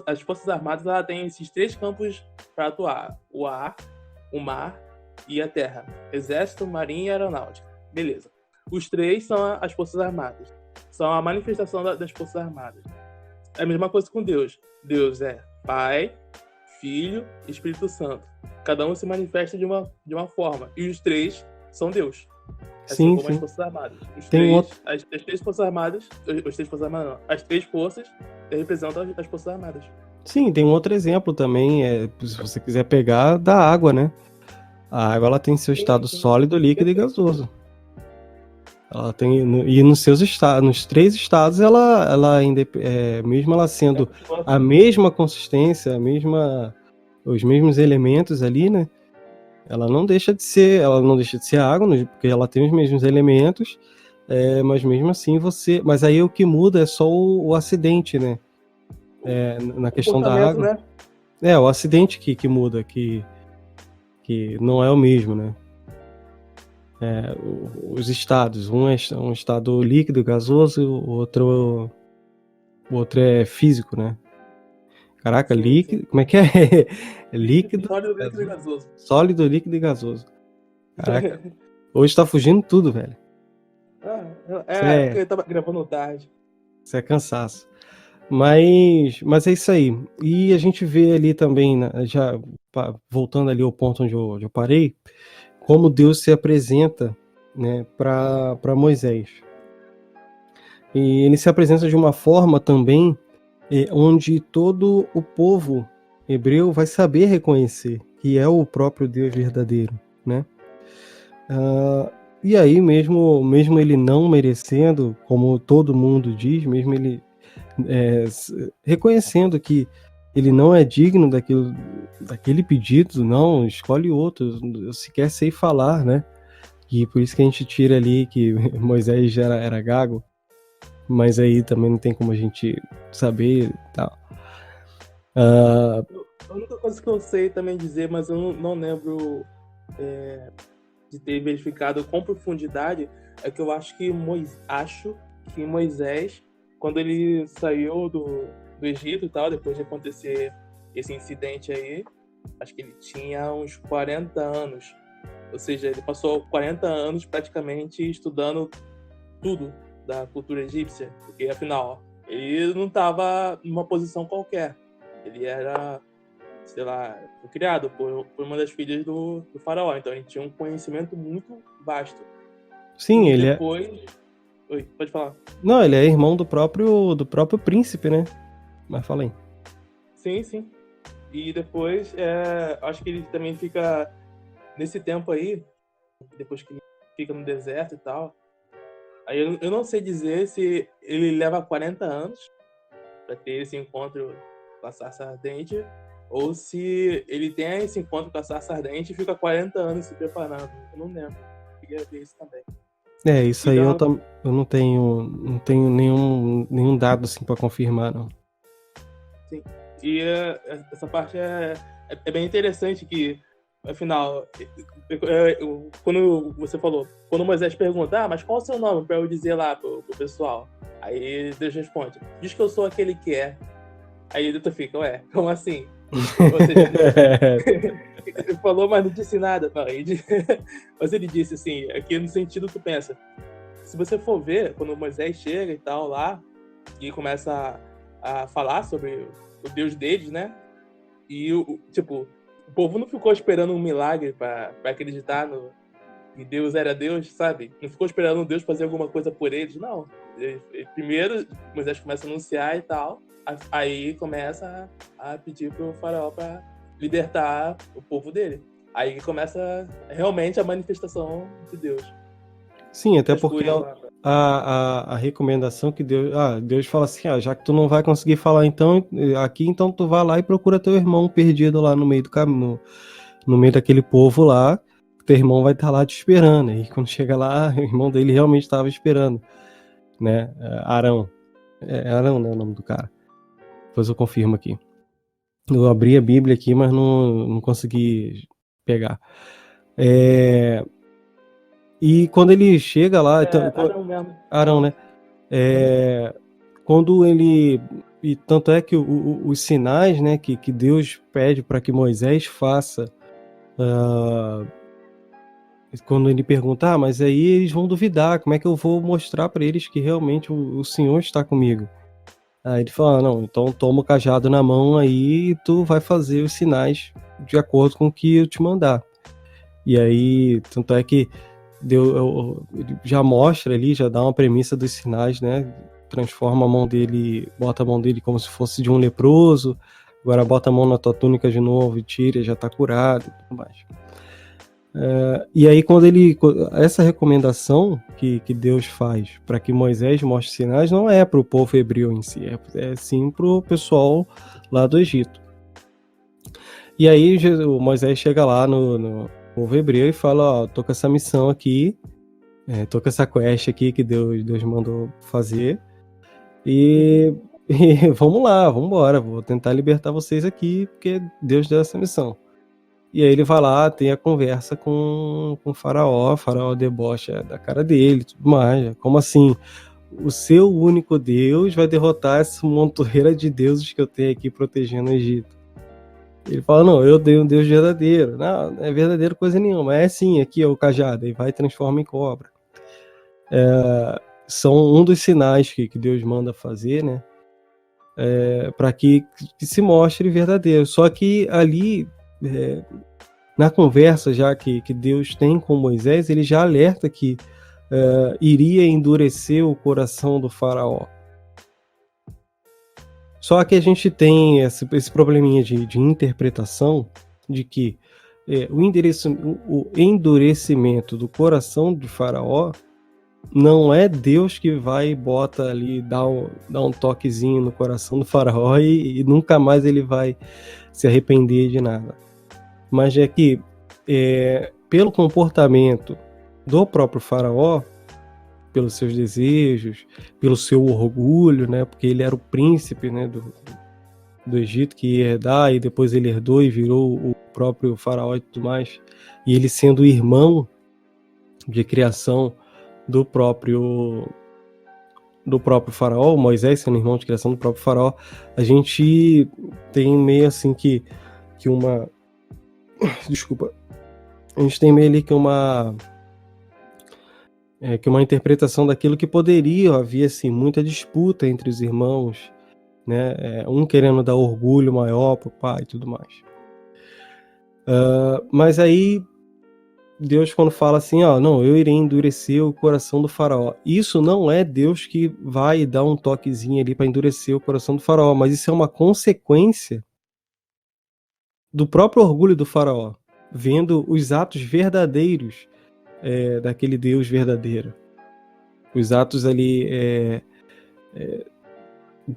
As Forças Armadas ela tem esses três campos para atuar: o ar, o mar e a terra. Exército, marinha e aeronáutica. Beleza. Os três são as Forças Armadas. São a manifestação das Forças Armadas. É a mesma coisa com Deus. Deus é Pai, Filho e Espírito Santo. Cada um se manifesta de uma forma. E os três são Deus. Sim, como sim. as Forças Armadas. As três Forças Armadas. As três forças representam as Forças Armadas. Sim, tem um outro exemplo também, se você quiser pegar, da água, né? A água ela tem seu estado sólido, líquido e gasoso. Ela tem, e nos seus estados, nos 3 estados, ela ainda, mesmo ela sendo a mesma consistência, os mesmos elementos ali, né? Ela não deixa de ser água, porque ela tem os mesmos elementos, mas mesmo assim mas aí o que muda é só o acidente, né? Na questão da água. Né? O acidente que muda, que não é o mesmo, né? Os estados, um é um estado líquido, gasoso, o outro é físico, né? Caraca, sim, líquido, sim. Como é que é? Líquido, sólido, líquido e gasoso. Sólido, líquido e gasoso. Caraca, hoje tá fugindo tudo, velho. Porque eu tava gravando tarde. Isso é cansaço. Mas é isso aí. E a gente vê ali também, né, já voltando ali ao ponto onde eu parei, como Deus se apresenta, né, para Moisés. E ele se apresenta de uma forma também onde todo o povo hebreu vai saber reconhecer que é o próprio Deus verdadeiro, né? E aí, mesmo ele não merecendo, como todo mundo diz, mesmo ele reconhecendo que ele não é digno daquele pedido, não, escolhe outro, eu sequer sei falar, né? E por isso que a gente tira ali que Moisés já era gago, mas aí também não tem como a gente saber e tal. A única coisa que eu sei também dizer, mas eu não lembro de ter verificado com profundidade, é que eu acho que Moisés, quando ele saiu do Egito e tal, depois de acontecer esse incidente aí, acho que ele tinha uns 40 anos. Ou seja, ele passou 40 anos praticamente estudando tudo da cultura egípcia, porque afinal, ele não estava numa posição qualquer. Ele era, sei lá, foi criado por uma das filhas do faraó, então ele tinha um conhecimento muito vasto. Sim, e depois... Oi, pode falar. Não, ele é irmão do próprio príncipe, né? Mas fala aí. Sim. E depois, acho que ele também fica, nesse tempo aí, depois que ele fica no deserto e tal, aí eu não sei dizer se ele leva 40 anos para ter esse encontro com a sarça ardente, ou se ele tem esse encontro com a sarça ardente e fica 40 anos se preparando. Eu não lembro. Eu queria ver isso também. Isso aí eu não tenho nenhum dado assim para confirmar, não. Sim. E essa parte é bem interessante, que afinal, quando você falou, quando Moisés pergunta, mas qual é o seu nome para eu dizer lá pro pessoal? Aí Deus responde, diz que eu sou aquele que é. Aí tu fica, como assim? Ou seja, ele falou, mas não disse nada. Não, mas ele disse assim, aqui no sentido que tu pensa. Se você for ver, quando Moisés chega e tal lá, e começa a falar sobre o Deus deles, né? E, o povo não ficou esperando um milagre para acreditar que Deus era Deus, sabe? Não ficou esperando Deus fazer alguma coisa por eles, não. Primeiro, Moisés começa a anunciar e tal, aí começa a pedir pro faraó para libertar o povo dele. Aí começa realmente a manifestação de Deus. Sim, até porque a recomendação que Deus fala assim, já que tu não vai conseguir falar então tu vai lá e procura teu irmão perdido lá no meio do caminho, no meio daquele povo lá, teu irmão vai estar lá te esperando. E quando chega lá, o irmão dele realmente estava esperando, né? Arão. Arão, né, o nome do cara. Depois eu confirmo aqui. Eu abri a Bíblia aqui, mas não consegui pegar. E quando ele chega lá... Arão, né? Quando ele... E tanto é que os sinais, né, que Deus pede para que Moisés faça... quando ele pergunta, mas aí eles vão duvidar, como é que eu vou mostrar para eles que realmente o Senhor está comigo? Aí ele fala, não, então toma o cajado na mão aí e tu vai fazer os sinais de acordo com o que eu te mandar. E aí, tanto é que ele já mostra ali, já dá uma premissa dos sinais, né? Transforma a mão dele, bota a mão dele como se fosse de um leproso, agora bota a mão na tua túnica de novo e tira, já tá curado e tudo mais. E aí, essa recomendação que Deus faz para que Moisés mostre sinais não é para o povo hebreu em si, é sim para o pessoal lá do Egito. E aí o Moisés chega lá no povo hebreu e fala, ó, tô com essa missão aqui, tô com essa quest aqui que Deus mandou fazer, e vamos lá, vamos embora, vou tentar libertar vocês aqui, porque Deus deu essa missão. E aí ele vai lá, tem a conversa com o faraó debocha da cara dele, tudo mais. Como assim? O seu único Deus vai derrotar essa montoeira de deuses que eu tenho aqui protegendo o Egito. Ele fala, não, eu dei um Deus verdadeiro. Não é verdadeiro coisa nenhuma. É sim, aqui é o cajado. E vai e transforma em cobra. São um dos sinais que Deus manda fazer, né? Para que se mostre verdadeiro. Só que ali, na conversa já que Deus tem com Moisés, ele já alerta que iria endurecer o coração do faraó. Só que a gente tem esse probleminha de interpretação de que o endurecimento do coração de faraó não é Deus que vai e bota ali, dá um toquezinho no coração do faraó e nunca mais ele vai se arrepender de nada. Mas é que, pelo comportamento do próprio faraó, pelos seus desejos, pelo seu orgulho, né, porque ele era o príncipe, né, do Egito que ia herdar, e depois ele herdou e virou o próprio faraó e tudo mais, e ele sendo irmão de criação do próprio faraó, Moisés sendo irmão de criação do próprio faraó, a gente tem meio assim que uma... Desculpa. A gente tem meio ali que uma interpretação daquilo que poderia haver assim, muita disputa entre os irmãos, né? Um querendo dar orgulho maior pro pai e tudo mais. Mas aí Deus, quando fala assim, ó, não, eu irei endurecer o coração do faraó, isso não é Deus que vai dar um toquezinho ali para endurecer o coração do faraó, mas isso é uma consequência do próprio orgulho do faraó, vendo os atos verdadeiros daquele Deus verdadeiro. Os atos ali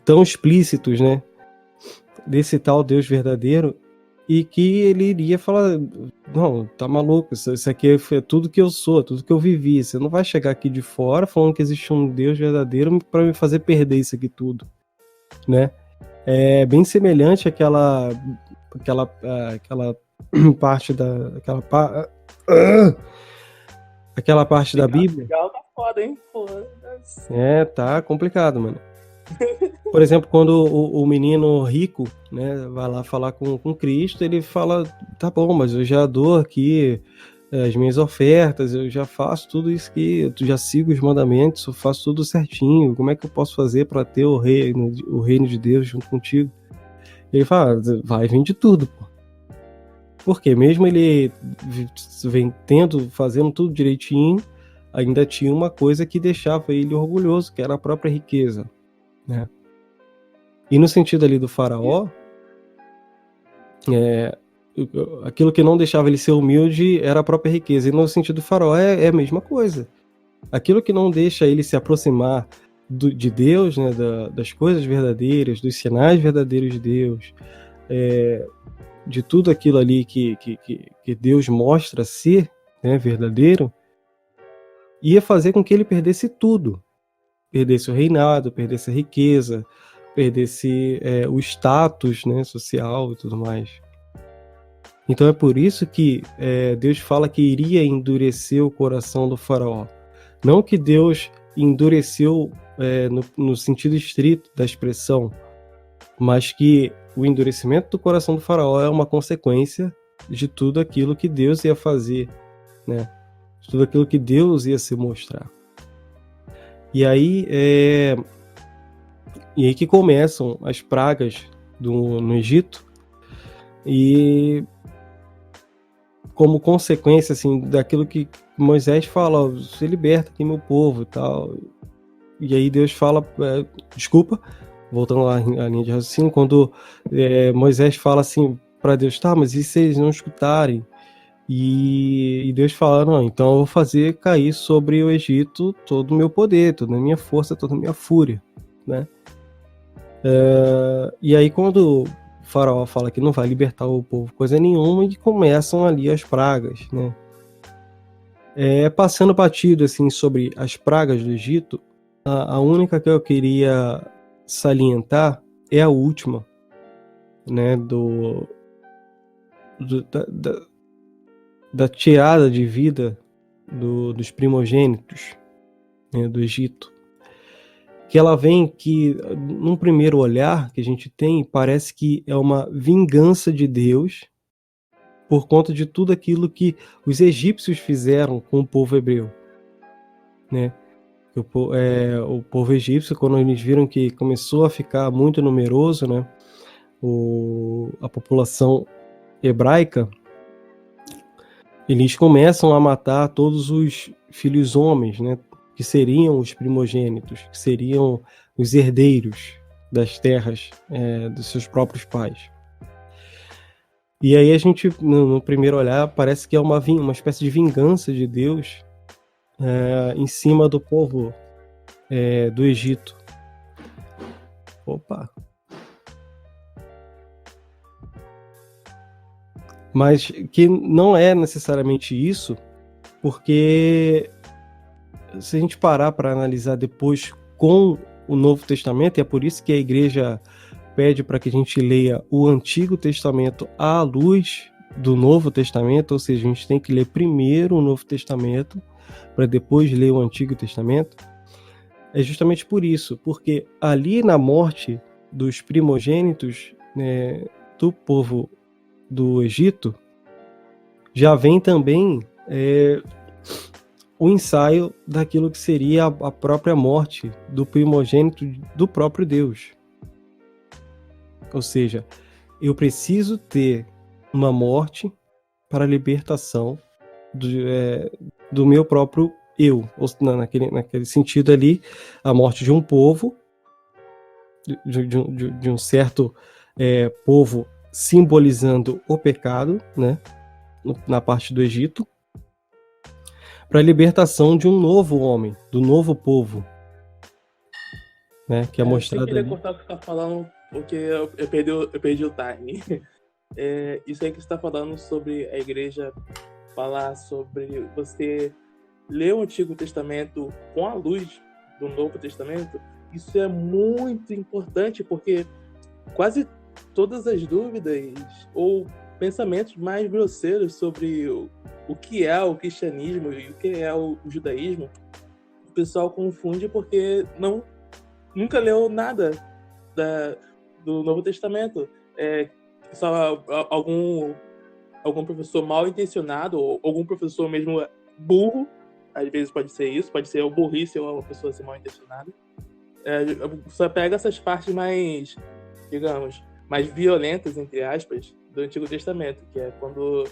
tão explícitos, né, desse tal Deus verdadeiro, e que ele iria falar, não, tá maluco, isso aqui é tudo que eu sou, tudo que eu vivi, você não vai chegar aqui de fora falando que existe um Deus verdadeiro para me fazer perder isso aqui tudo, né? É bem semelhante àquela parte aquela parte da Bíblia. Legal, tá foda, hein? Tá complicado, mano. Por exemplo, quando o menino rico, né, vai lá falar com Cristo, ele fala, tá bom, mas eu já dou aqui as minhas ofertas, eu já faço tudo isso aqui, eu já sigo os mandamentos, eu faço tudo certinho, como é que eu posso fazer para ter o reino de Deus junto contigo? Ele fala, vai, vende tudo, pô. Porque mesmo ele fazendo tudo direitinho, ainda tinha uma coisa que deixava ele orgulhoso, que era a própria riqueza, né? E no sentido ali do faraó, aquilo que não deixava ele ser humilde era a própria riqueza. E no sentido do faraó é a mesma coisa. Aquilo que não deixa ele se aproximar de Deus, né, das coisas verdadeiras, dos sinais verdadeiros de Deus, de tudo aquilo ali que Deus mostra ser, né, verdadeiro, ia fazer com que ele perdesse tudo. Perdesse o reinado, perdesse a riqueza, perdesse o status, né, social e tudo mais. Então é por isso que Deus fala que iria endurecer o coração do faraó. Não que Deus endureceu no sentido estrito da expressão, mas que o endurecimento do coração do faraó é uma consequência de tudo aquilo que Deus ia fazer, né? De tudo aquilo que Deus ia se mostrar. E aí que começam as pragas no Egito, e como consequência assim, daquilo que Moisés fala, você liberta aqui meu povo e tal. E aí Deus fala, voltando lá à linha de raciocínio, quando Moisés fala assim para Deus, tá, mas e se eles não escutarem? E Deus fala, não, então eu vou fazer cair sobre o Egito todo o meu poder, toda a minha força, toda a minha fúria, né? E aí quando o faraó fala que não vai libertar o povo coisa nenhuma, e começam ali as pragas, né? Passando batido assim sobre as pragas do Egito, a única que eu queria salientar é a última, né, da tirada de vida dos primogênitos, né, do Egito. Que ela vem que, num primeiro olhar que a gente tem, parece que é uma vingança de Deus por conta de tudo aquilo que os egípcios fizeram com o povo hebreu, né? O povo egípcio, quando eles viram que começou a ficar muito numeroso, né, a população hebraica, eles começam a matar todos os filhos homens, né, que seriam os primogênitos, que seriam os herdeiros das terras dos seus próprios pais. E aí a gente, no primeiro olhar, parece que é uma espécie de vingança de Deus em cima do povo do Egito. Opa! Mas que não é necessariamente isso, porque se a gente parar para analisar depois com o Novo Testamento, e é por isso que a igreja pede para que a gente leia o Antigo Testamento à luz do Novo Testamento, ou seja, a gente tem que ler primeiro o Novo Testamento para depois ler o Antigo Testamento. É justamente por isso, porque ali na morte dos primogênitos, né, do povo do Egito, já vem também o ensaio daquilo que seria a própria morte do primogênito do próprio Deus. Ou seja, eu preciso ter uma morte para a libertação do meu próprio eu. Ou, naquele sentido ali, a morte de um povo, de um certo povo simbolizando o pecado, né, na parte do Egito, para a libertação de um novo homem, do novo povo, né, que é mostrado ali. Eu queria ali. cortar o que você tá falando, porque eu perdi o time. Isso aí que você está falando sobre a igreja falar sobre você ler o Antigo Testamento com a luz do Novo Testamento, isso é muito importante, porque quase todas as dúvidas ou pensamentos mais grosseiros sobre o que é o cristianismo e o que é o judaísmo, o pessoal confunde porque nunca leu nada do Novo Testamento. Só algum professor mal intencionado ou algum professor mesmo burro, às vezes pode ser isso, pode ser o burrice ou uma pessoa assim, mal intencionada, só pega essas partes mais, digamos, mais violentas, entre aspas, do Antigo Testamento, que é quando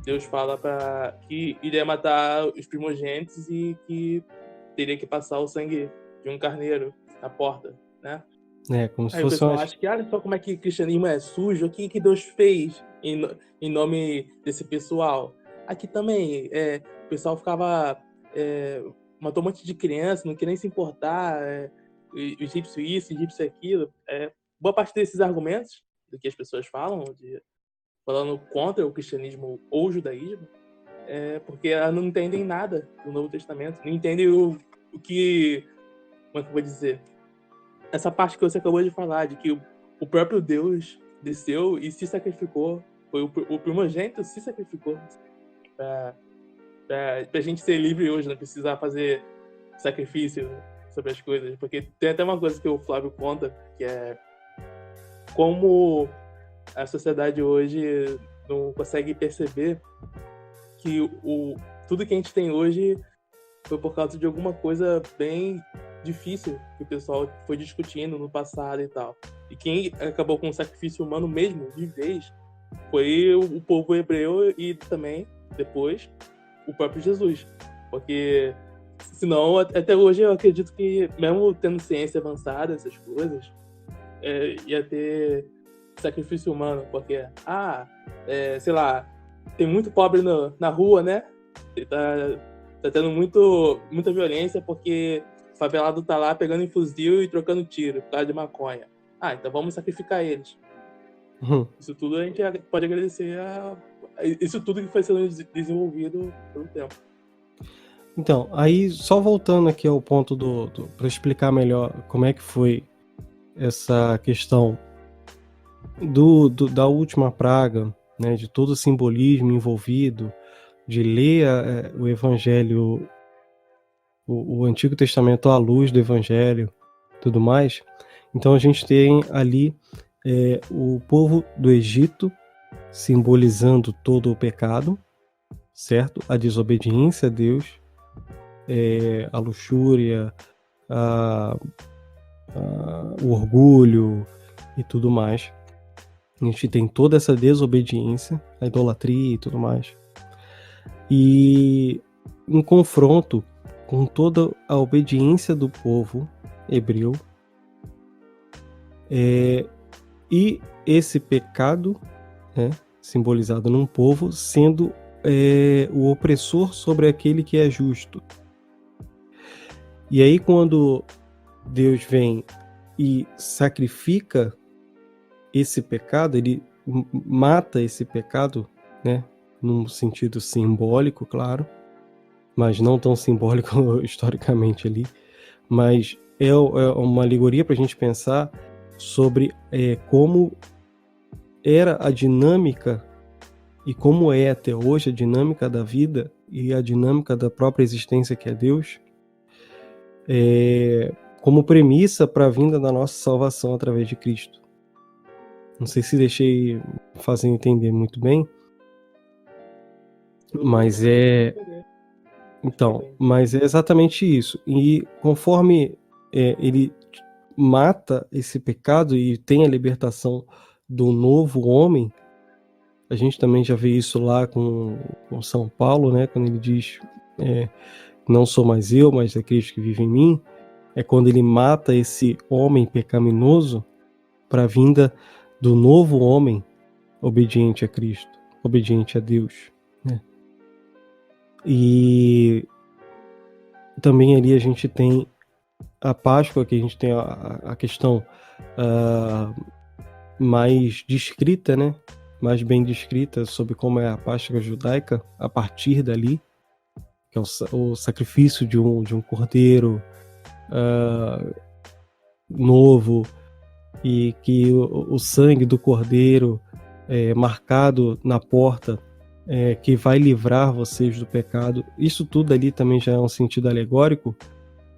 Deus fala que iria matar os primogênitos e que teria que passar o sangue de um carneiro na porta, né? Como se Aí o fosse pessoal acha que, olha só como é que o cristianismo é sujo, o que Deus fez em nome desse pessoal. Aqui também, o pessoal ficava, matou um monte de criança, não queria nem se importar, egípcio isso, egípcio aquilo. Boa parte desses argumentos, do que as pessoas falam, falando contra o cristianismo ou o judaísmo, porque elas não entendem nada do Novo Testamento, não entendem o que, como é que eu vou dizer, essa parte que você acabou de falar, de que o próprio Deus desceu e se sacrificou, foi o primogênito se sacrificou pra gente ser livre hoje, não precisar fazer sacrifício sobre as coisas, porque tem até uma coisa que o Flávio conta, que é como a sociedade hoje não consegue perceber que tudo que a gente tem hoje foi por causa de alguma coisa bem difícil que o pessoal foi discutindo no passado e tal. E quem acabou com o sacrifício humano mesmo, de vez, foi o povo hebreu e também, depois, o próprio Jesus. Porque, senão, até hoje eu acredito que, mesmo tendo ciência avançada, essas coisas, ia ter sacrifício humano, porque, sei lá, tem muito pobre na rua, né? Tá tendo muita violência porque o favelado tá lá pegando em fuzil e trocando tiro por causa de maconha. Ah, então vamos sacrificar eles. Isso tudo a gente pode agradecer a isso tudo que foi sendo desenvolvido pelo tempo. Então, aí só voltando aqui ao ponto para explicar melhor como é que foi essa questão da última praga, né, de todo o simbolismo envolvido, de ler o Evangelho, o Antigo Testamento à luz do Evangelho, tudo mais. Então a gente tem ali o povo do Egito simbolizando todo o pecado, certo? A desobediência a Deus, a luxúria, o orgulho e tudo mais. A gente tem toda essa desobediência, a idolatria e tudo mais. E em confronto com toda a obediência do povo hebreu, e esse pecado, né, simbolizado num povo, sendo o opressor sobre aquele que é justo. E aí quando Deus vem e sacrifica esse pecado, ele mata esse pecado, né, num sentido simbólico, claro, mas não tão simbólico historicamente ali, mas é uma alegoria para a gente pensar sobre como era a dinâmica e como é até hoje a dinâmica da vida e a dinâmica da própria existência que é Deus, como premissa para a vinda da nossa salvação através de Cristo. Não sei se deixei fazer entender muito bem, mas mas é exatamente isso. E conforme ele mata esse pecado e tem a libertação do novo homem, a gente também já vê isso lá com São Paulo, né? Quando ele diz, não sou mais eu, mas é Cristo que vive em mim. É quando ele mata esse homem pecaminoso para a vinda do novo homem obediente a Cristo, obediente a Deus, né? E também ali a gente tem a Páscoa, que a gente tem a questão mais descrita, né? Mais bem descrita sobre como é a Páscoa judaica a partir dali, que é o sacrifício de um cordeiro novo, e que o sangue do cordeiro marcado na porta que vai livrar vocês do pecado. Isso tudo ali também já é um sentido alegórico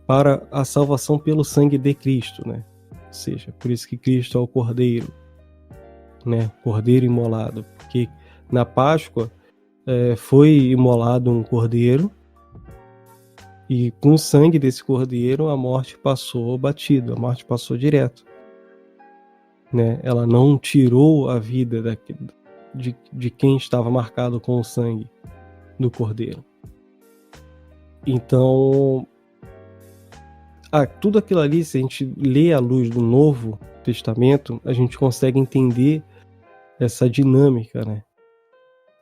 para a salvação pelo sangue de Cristo, né? Ou seja, por isso que Cristo é o cordeiro, né? Cordeiro imolado, porque na Páscoa foi imolado um cordeiro e com o sangue desse cordeiro a morte passou batido, a morte passou direto, né? Ela não tirou a vida de quem estava marcado com o sangue do cordeiro. Então, tudo aquilo ali, se a gente lê à luz do Novo Testamento, a gente consegue entender essa dinâmica, né?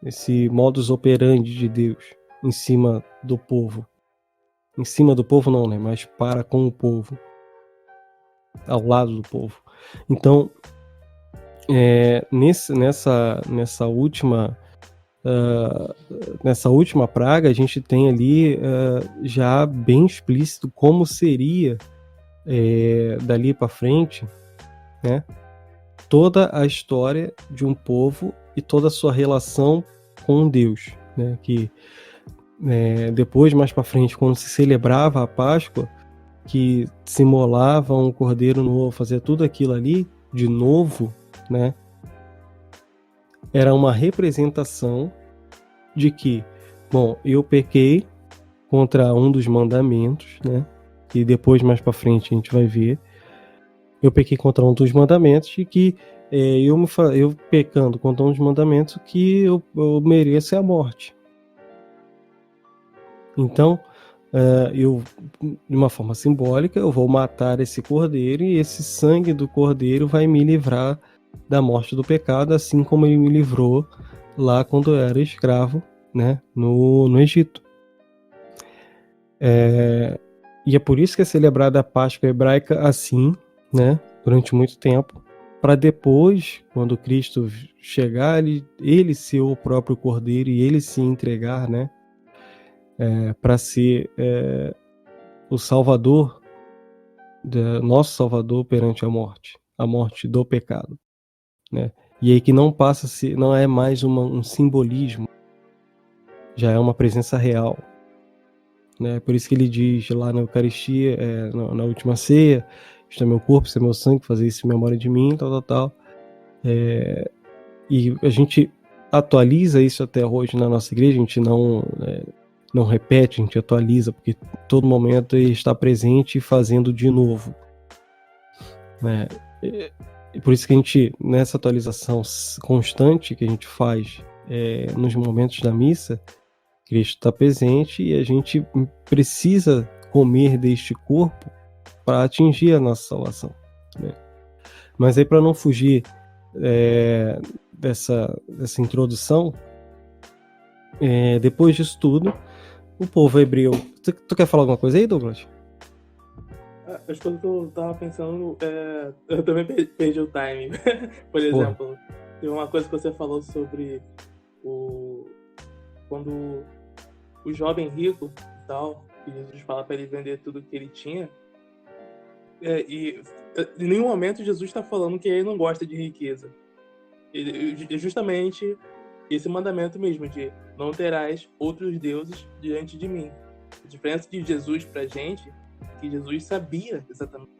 Esse modus operandi de Deus em cima do povo. Em cima do povo não, né? Mas para com o povo. Ao lado do povo. Então, nessa última praga, a gente tem ali já bem explícito como seria dali para frente, né, toda a história de um povo e toda a sua relação com Deus, né, que depois, mais para frente, quando se celebrava a Páscoa, que se imolava um cordeiro novo, fazia tudo aquilo ali de novo, né, era uma representação de que, bom, eu pequei contra um dos mandamentos, né, e depois mais para frente a gente vai ver, eu pequei contra um dos mandamentos e que eu pecando contra um dos mandamentos que eu mereço a morte. Então, de uma forma simbólica, eu vou matar esse cordeiro e esse sangue do cordeiro vai me livrar da morte do pecado, assim como ele me livrou lá quando era escravo, né, no Egito. E é por isso que é celebrada a Páscoa hebraica assim, né, durante muito tempo, para depois, quando Cristo chegar, ele ser o próprio Cordeiro e ele se entregar, né, para ser o Salvador, nosso Salvador perante a morte do pecado, né? E aí que não passa a ser, não é mais um simbolismo, já é uma presença real, né? Por isso que ele diz lá na Eucaristia, na última ceia, isto é meu corpo, isso é meu sangue, fazer isso em memória de mim, tal. E a gente atualiza isso até hoje na nossa igreja, a gente não repete, a gente atualiza, porque todo momento ele está presente e fazendo de novo, né? E por isso que a gente, nessa atualização constante que a gente faz nos momentos da missa, Cristo está presente e a gente precisa comer deste corpo para atingir a nossa salvação, né? Mas aí, para não fugir dessa introdução, depois disso tudo, o povo hebreu... Tu quer falar alguma coisa aí, Douglas? As coisas que eu tava pensando, eu também perdi o time. Por exemplo, tem uma coisa que você falou sobre quando o jovem rico e tal, que Jesus fala para ele vender tudo que ele tinha, e em nenhum momento Jesus está falando que ele não gosta de riqueza. Justamente esse mandamento mesmo de não terás outros deuses diante de mim. A diferença de Jesus pra gente é que Jesus sabia exatamente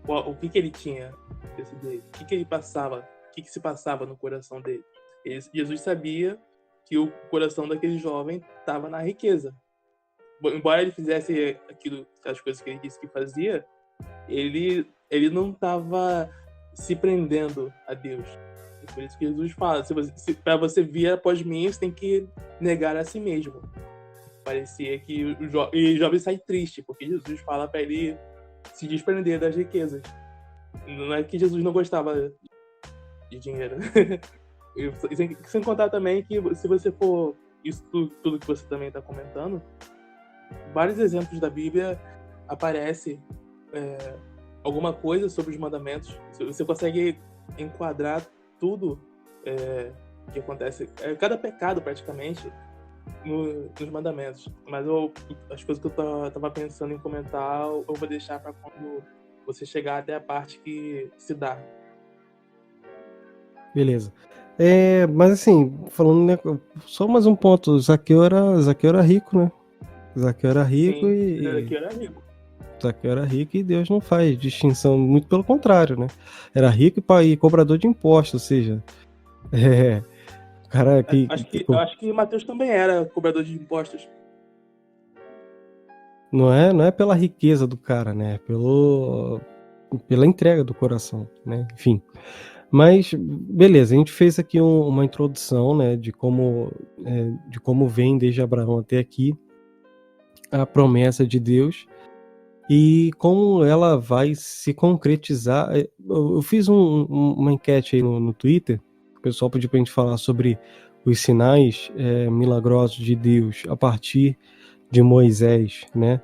o que ele tinha desse dele, o que ele passava, o que se passava no coração dele. Jesus sabia que o coração daquele jovem estava na riqueza. Embora ele fizesse as coisas que ele disse que fazia, ele não estava se prendendo a Deus. É por isso que Jesus fala, para você vir após mim, você tem que negar a si mesmo. Parecia que o jovem sai triste, porque Jesus fala para ele se desprender das riquezas. Não é que Jesus não gostava de dinheiro. Sem contar também que, se você for isso tudo que você também está comentando, vários exemplos da Bíblia aparece alguma coisa sobre os mandamentos. Você consegue enquadrar tudo que acontece, cada pecado praticamente, nos mandamentos. Mas as coisas que eu estava pensando em comentar, eu vou deixar para quando você chegar até a parte que se dá. Beleza. Mas assim, falando, né, só mais um ponto, Zaqueu era rico, né? Zaqueu era rico. Sim, Zaqueu era rico. Zaqueu era rico e Deus não faz distinção, muito pelo contrário, né? Era rico e cobrador de impostos, ou seja, cara que... Acho que Mateus também era cobrador de impostos. Não é pela riqueza do cara, né? Pela entrega do coração, né? Enfim. Mas, beleza, a gente fez aqui uma introdução, né, de como vem desde Abraão até aqui a promessa de Deus e como ela vai se concretizar. Eu fiz uma enquete aí no Twitter, o pessoal pediu pra gente falar sobre os sinais milagrosos de Deus a partir de Moisés, né,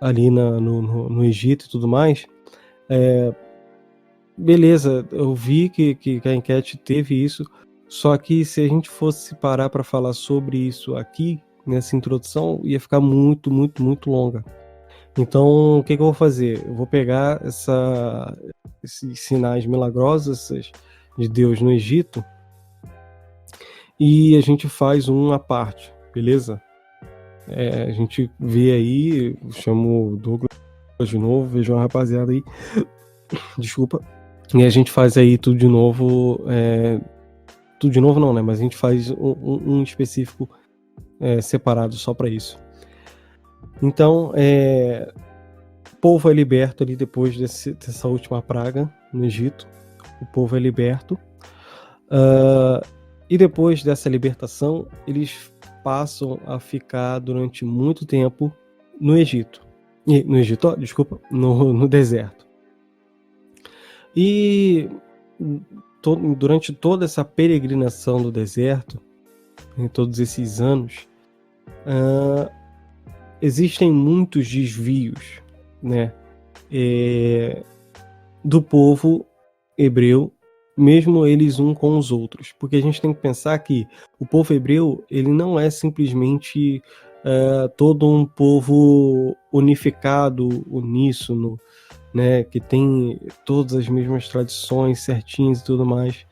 ali no Egito e tudo mais. Beleza, eu vi que a enquete teve isso, só que se a gente fosse parar para falar sobre isso aqui, nessa introdução, ia ficar muito, muito, muito longa. Então, o que eu vou fazer? Eu vou pegar esses sinais milagrosos de Deus no Egito e a gente faz um à parte, beleza? A gente vê aí, chamo o Douglas de novo, vejo uma rapaziada aí, desculpa. E a gente faz aí tudo de novo. Tudo de novo não, né? Mas a gente faz um específico separado só para isso. Então, o povo é liberto ali depois dessa última praga no Egito. O povo é liberto. E depois dessa libertação, eles passam a ficar durante muito tempo no Egito. No deserto. E durante toda essa peregrinação do deserto, em todos esses anos, existem muitos desvios, né, do povo hebreu, mesmo eles uns com os outros, porque a gente tem que pensar que o povo hebreu, ele não é simplesmente todo um povo unificado, uníssono, né, que tem todas as mesmas tradições certinhas e tudo mais,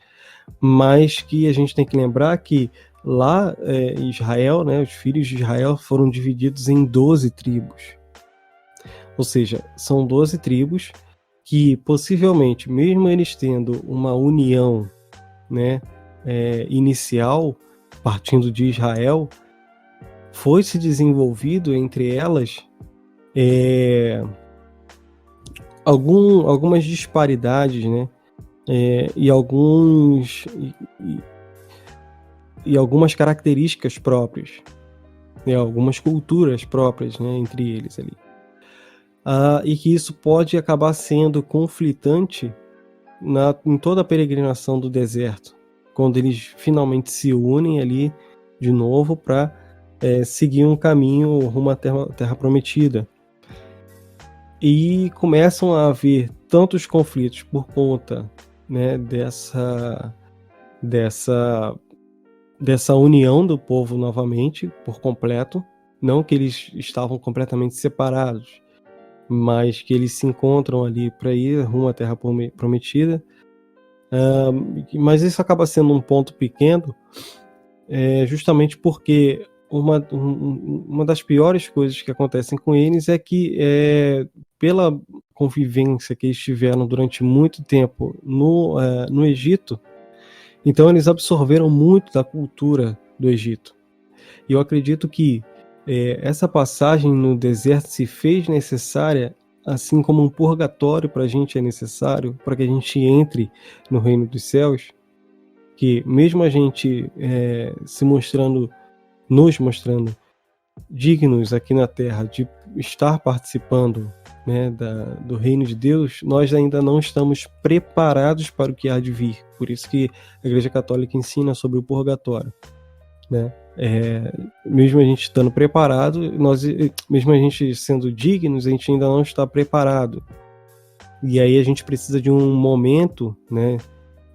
mas que a gente tem que lembrar que lá Israel, né, os filhos de Israel foram divididos em 12 tribos, ou seja, são 12 tribos que possivelmente, mesmo eles tendo uma união, né, inicial, partindo de Israel, foi se desenvolvido entre elas algumas disparidades, né, e algumas características próprias, né, algumas culturas próprias, né, entre eles ali. E que isso pode acabar sendo conflitante em toda a peregrinação do deserto, quando eles finalmente se unem ali de novo para seguir um caminho rumo à terra prometida. E começam a haver tantos conflitos por conta, né, dessa união do povo novamente, por completo, não que eles estavam completamente separados, mas que eles se encontram ali para ir rumo à Terra Prometida. Mas isso acaba sendo um ponto pequeno, justamente porque uma das piores coisas que acontecem com eles é que, pela convivência que eles tiveram durante muito tempo no Egito, então eles absorveram muito da cultura do Egito. E eu acredito que essa passagem no deserto se fez necessária, assim como um purgatório para a gente é necessário, para que a gente entre no reino dos céus, que mesmo a gente nos mostrando dignos aqui na Terra de estar participando, né, do reino de Deus, nós ainda não estamos preparados para o que há de vir. Por isso que a Igreja Católica ensina sobre o purgatório, né? Mesmo a gente estando preparado, mesmo a gente sendo dignos, a gente ainda não está preparado. E aí a gente precisa de um momento, né,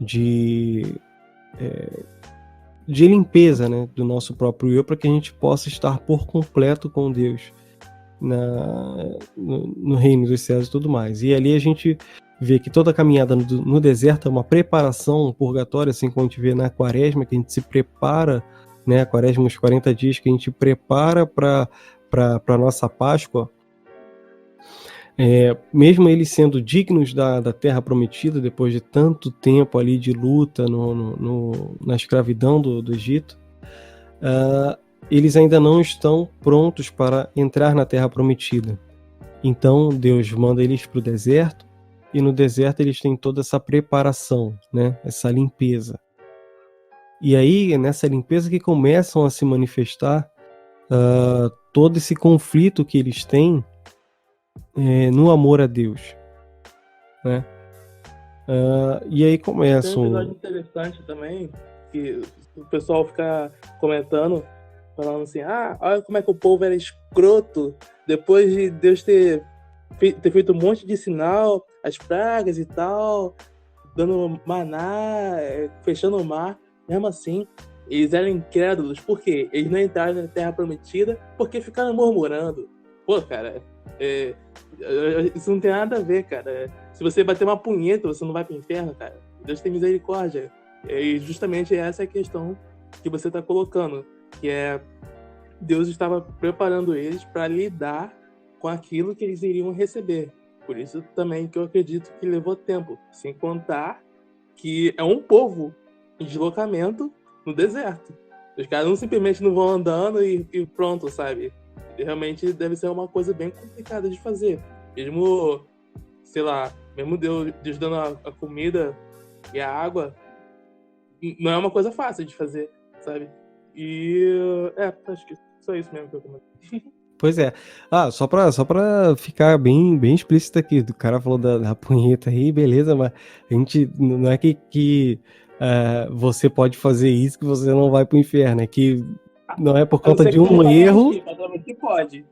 de limpeza, né, do nosso próprio eu, para que a gente possa estar por completo com Deus no reino dos céus e tudo mais. E ali a gente vê que toda a caminhada no deserto é uma preparação, um purgatório, assim como a gente vê na quaresma, que a gente se prepara, né, a quaresma, uns 40 dias que a gente prepara para a nossa Páscoa. Mesmo eles sendo dignos da terra prometida, depois de tanto tempo ali de luta na escravidão do Egito, eles ainda não estão prontos para entrar na terra prometida. Então Deus manda eles para o deserto, e no deserto eles têm toda essa preparação, né? Essa limpeza. E aí é nessa limpeza que começam a se manifestar todo esse conflito que eles têm no amor a Deus, né? E aí começam... Tem um episódio interessante também, que o pessoal fica comentando, falando assim, olha como é que o povo era escroto, depois de Deus ter feito um monte de sinal, as pragas e tal, dando maná, fechando o mar, mesmo assim, eles eram incrédulos, por quê? Eles não entraram na Terra Prometida porque ficaram murmurando. Pô, cara, isso não tem nada a ver, cara. Se você bater uma punheta, você não vai pro inferno, cara. Deus tem misericórdia. E justamente essa é a questão que você está colocando, que Deus estava preparando eles para lidar com aquilo que eles iriam receber. Por isso também que eu acredito que levou tempo, sem contar que é um povo em deslocamento no deserto. Os caras não simplesmente não vão andando e pronto, sabe? Realmente deve ser uma coisa bem complicada de fazer. Mesmo, sei lá, mesmo Deus dando a comida e a água, não é uma coisa fácil de fazer, sabe? E acho que só isso mesmo que eu comentei. Pois é. Só pra ficar bem explícito aqui, o cara falou da punheta aí, beleza, mas a gente não é que você pode fazer isso que você não vai pro inferno, é que não é por A não conta ser de que tu um não erro, praticamente que pode.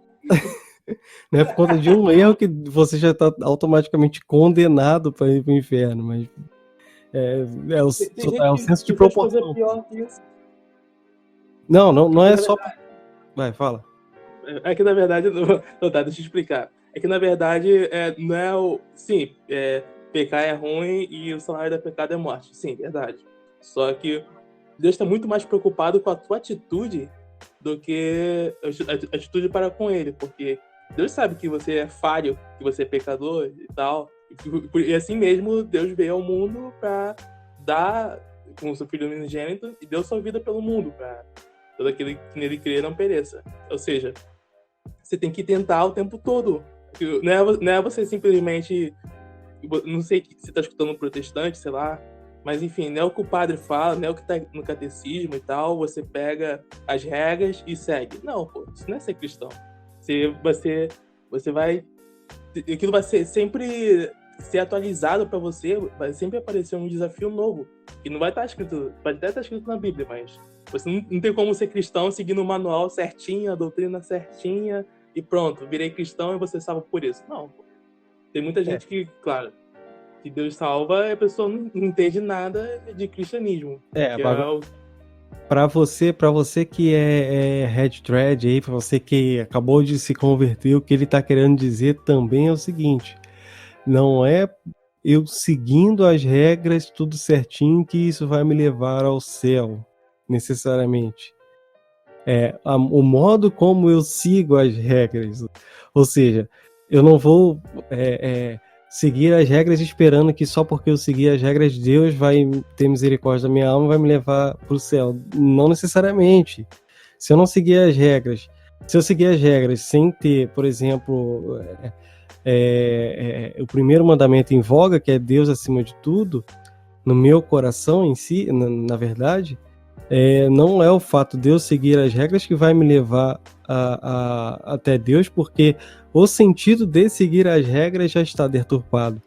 não é por conta de um erro que você já tá automaticamente condenado para ir pro inferno, mas Tem é gente o que, senso de que faz coisa proporção. pior que isso. Não É que é na só. verdade, Vai, fala. não, tá, deixa eu explicar. É que na verdade não é o. Sim, pecar é ruim e o salário da pecado é morte. Sim, verdade. Só que Deus está muito mais preocupado com a tua atitude do que a atitude para com ele, porque Deus sabe que você é falho, que você é pecador e tal. E assim mesmo Deus veio ao mundo para dar com o seu filho unigênito e deu sua vida pelo mundo para todo aquele que nele crê não pereça. Ou seja, você tem que tentar o tempo todo. Não é você simplesmente. Não sei se você está escutando um protestante, sei lá. Mas enfim, não é o que o padre fala, não é o que está no catecismo e tal. Você pega as regras e segue. Não, pô, isso não é ser cristão. Você vai. Aquilo vai ser sempre ser atualizado para você, vai sempre aparecer um desafio novo. Que não vai estar escrito. Pode até estar escrito na Bíblia, mas você não tem como ser cristão seguindo o manual certinho, a doutrina certinha, e pronto, virei cristão e você salva por isso. Não, pô. Tem muita É. gente que, claro, que Deus salva e a pessoa não entende nada de cristianismo. Que é o... Pra você que é Red Thread aí, pra você que acabou de se converter, o que ele tá querendo dizer também é o seguinte: não é eu seguindo as regras tudo certinho que isso vai me levar ao céu, necessariamente. O modo como eu sigo as regras. Ou seja, eu não vou seguir as regras esperando que só porque eu seguir as regras Deus vai ter misericórdia da minha alma e vai me levar para o céu. Não necessariamente. Se eu não seguir as regras, se eu seguir as regras sem ter, por exemplo, o primeiro mandamento em voga, que é Deus acima de tudo, no meu coração em si, na verdade, não é o fato de eu seguir as regras que vai me levar até Deus, porque o sentido de seguir as regras já está deturpado.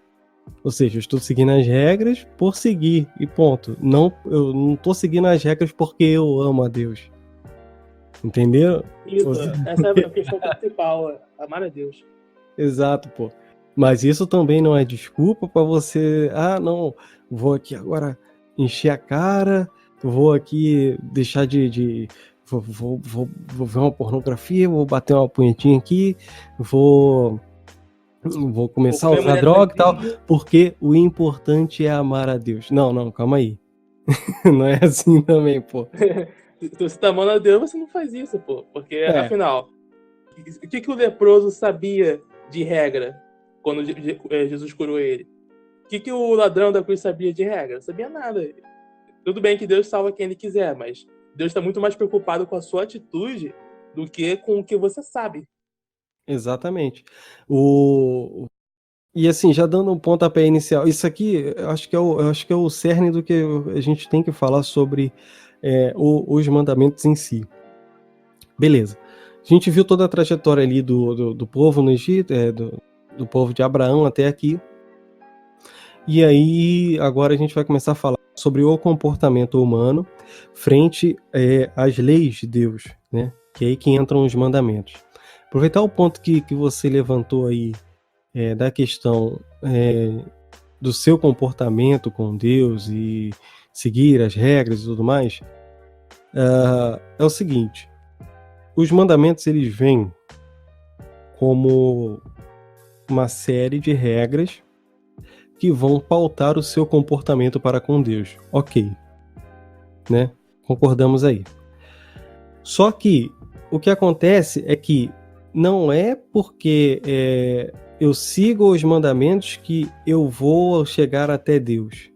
Ou seja, eu estou seguindo as regras por seguir, e ponto. Eu não estou seguindo as regras porque eu amo a Deus. Entendeu? Isso, essa é a questão principal, amar a Deus. Exato, pô. Mas isso também não é desculpa para você, não, vou aqui agora encher a cara, vou aqui deixar vou ver uma pornografia, vou bater uma punhetinha aqui, vou começar a usar droga e tal, porque o importante é amar a Deus. Não, calma aí. Não é assim também, pô. Se você tá amando a Deus, você não faz isso, pô. Porque, afinal, o que o leproso sabia de regra quando Jesus curou ele? O que o ladrão da cruz sabia de regra? Não sabia nada. Tudo bem que Deus salva quem ele quiser, mas Deus está muito mais preocupado com a sua atitude do que com o que você sabe. Exatamente. E assim, já dando um pontapé inicial, isso aqui eu acho que é o cerne do que a gente tem que falar sobre os mandamentos em si. Beleza. A gente viu toda a trajetória ali do povo no Egito, do povo de Abraão até aqui. E aí, agora a gente vai começar a falar sobre o comportamento humano frente às leis de Deus, né? Que é aí que entram os mandamentos. Aproveitar o ponto que você levantou aí da questão do seu comportamento com Deus e seguir as regras e tudo mais, é o seguinte: os mandamentos eles vêm como uma série de regras que vão pautar o seu comportamento para com Deus. Ok, né? Concordamos aí. Só que o que acontece é que não é porque eu sigo os mandamentos que eu vou chegar até Deus,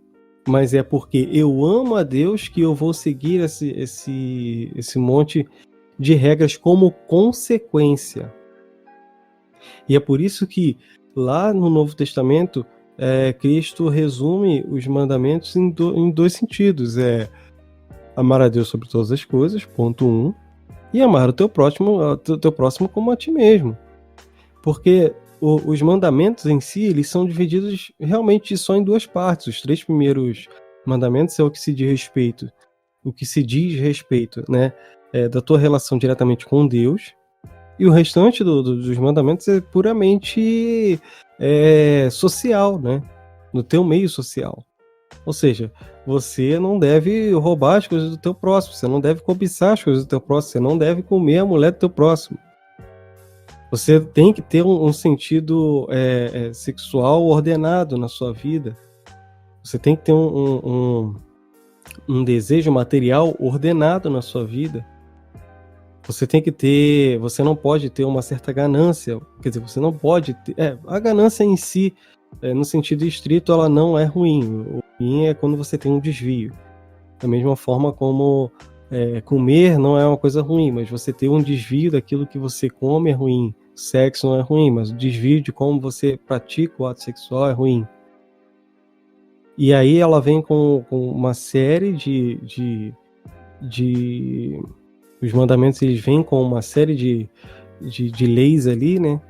mas é porque eu amo a Deus que eu vou seguir esse monte de regras como consequência. E é por isso que lá no Novo Testamento Cristo resume os mandamentos em dois sentidos. Amar a Deus sobre todas as coisas, ponto 1, e amar o teu próximo como a ti mesmo. Porque os mandamentos em si, eles são divididos realmente só em duas partes. Os 3 primeiros mandamentos é o que se diz respeito, né, da tua relação diretamente com Deus, e o restante dos mandamentos é puramente social, né, no teu meio social. Ou seja, você não deve roubar as coisas do teu próximo, você não deve cobiçar as coisas do teu próximo, você não deve comer a mulher do teu próximo. Você tem que ter um sentido sexual ordenado na sua vida. Você tem que ter um desejo material ordenado na sua vida. Você não pode ter uma certa ganância, quer dizer, você não pode ter, a ganância em si, no sentido estrito, ela não é ruim. O ruim é quando você tem um desvio. Da mesma forma como comer não é uma coisa ruim, mas você ter um desvio daquilo que você come é ruim. Sexo não é ruim, mas o desvio de como você pratica o ato sexual é ruim. E aí ela vem com uma série os mandamentos, eles vêm com uma série de leis ali, né?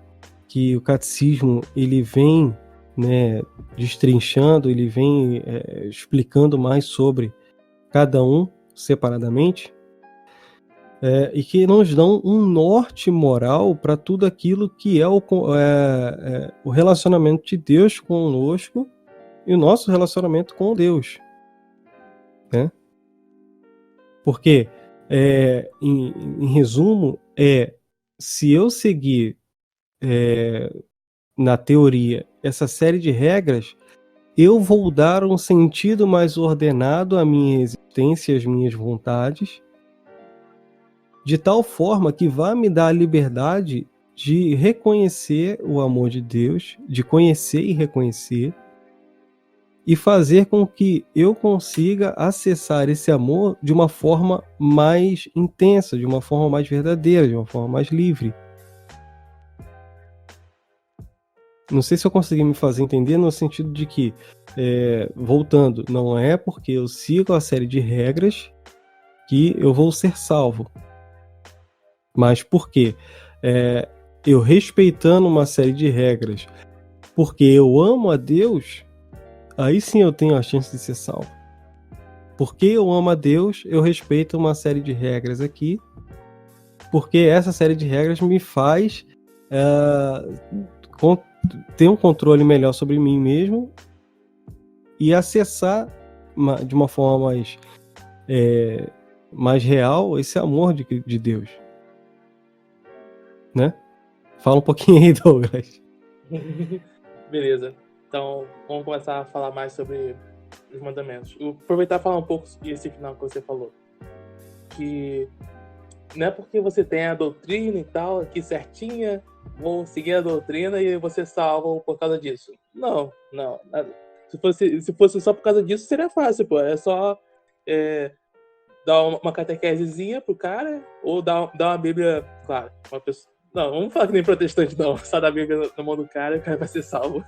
Que o catecismo, ele vem, né, destrinchando, ele vem explicando mais sobre cada um separadamente. E que nos dão um norte moral para tudo aquilo que é o relacionamento de Deus conosco e o nosso relacionamento com Deus, né? Porque, em resumo, se eu seguir, na teoria, essa série de regras, eu vou dar um sentido mais ordenado à minha existência e às minhas vontades, de tal forma que vai me dar a liberdade de reconhecer o amor de Deus, de conhecer e reconhecer, e fazer com que eu consiga acessar esse amor de uma forma mais intensa, de uma forma mais verdadeira, de uma forma mais livre. Não sei se eu consegui me fazer entender no sentido de que, voltando, não é porque eu sigo a série de regras que eu vou ser salvo. Mas porque eu respeitando uma série de regras, porque eu amo a Deus, aí sim eu tenho a chance de ser salvo. Porque eu amo a Deus, eu respeito uma série de regras aqui, porque essa série de regras me faz ter um controle melhor sobre mim mesmo e acessar de uma forma mais real esse amor de Deus. Né? Fala um pouquinho aí, Douglas. Beleza. Então, vamos começar a falar mais sobre os mandamentos. Eu vou aproveitar e falar um pouco esse final que você falou. Que não é porque você tem a doutrina e tal, aqui certinha, vou seguir a doutrina e você salva por causa disso. Não. Se fosse só por causa disso, seria fácil, pô. É só dar uma catequesezinha pro cara, ou dar uma Bíblia, claro, uma pessoa. Não, vamos falar que nem protestante, não. Só dar a Bíblia na mão do cara e o cara vai ser salvo.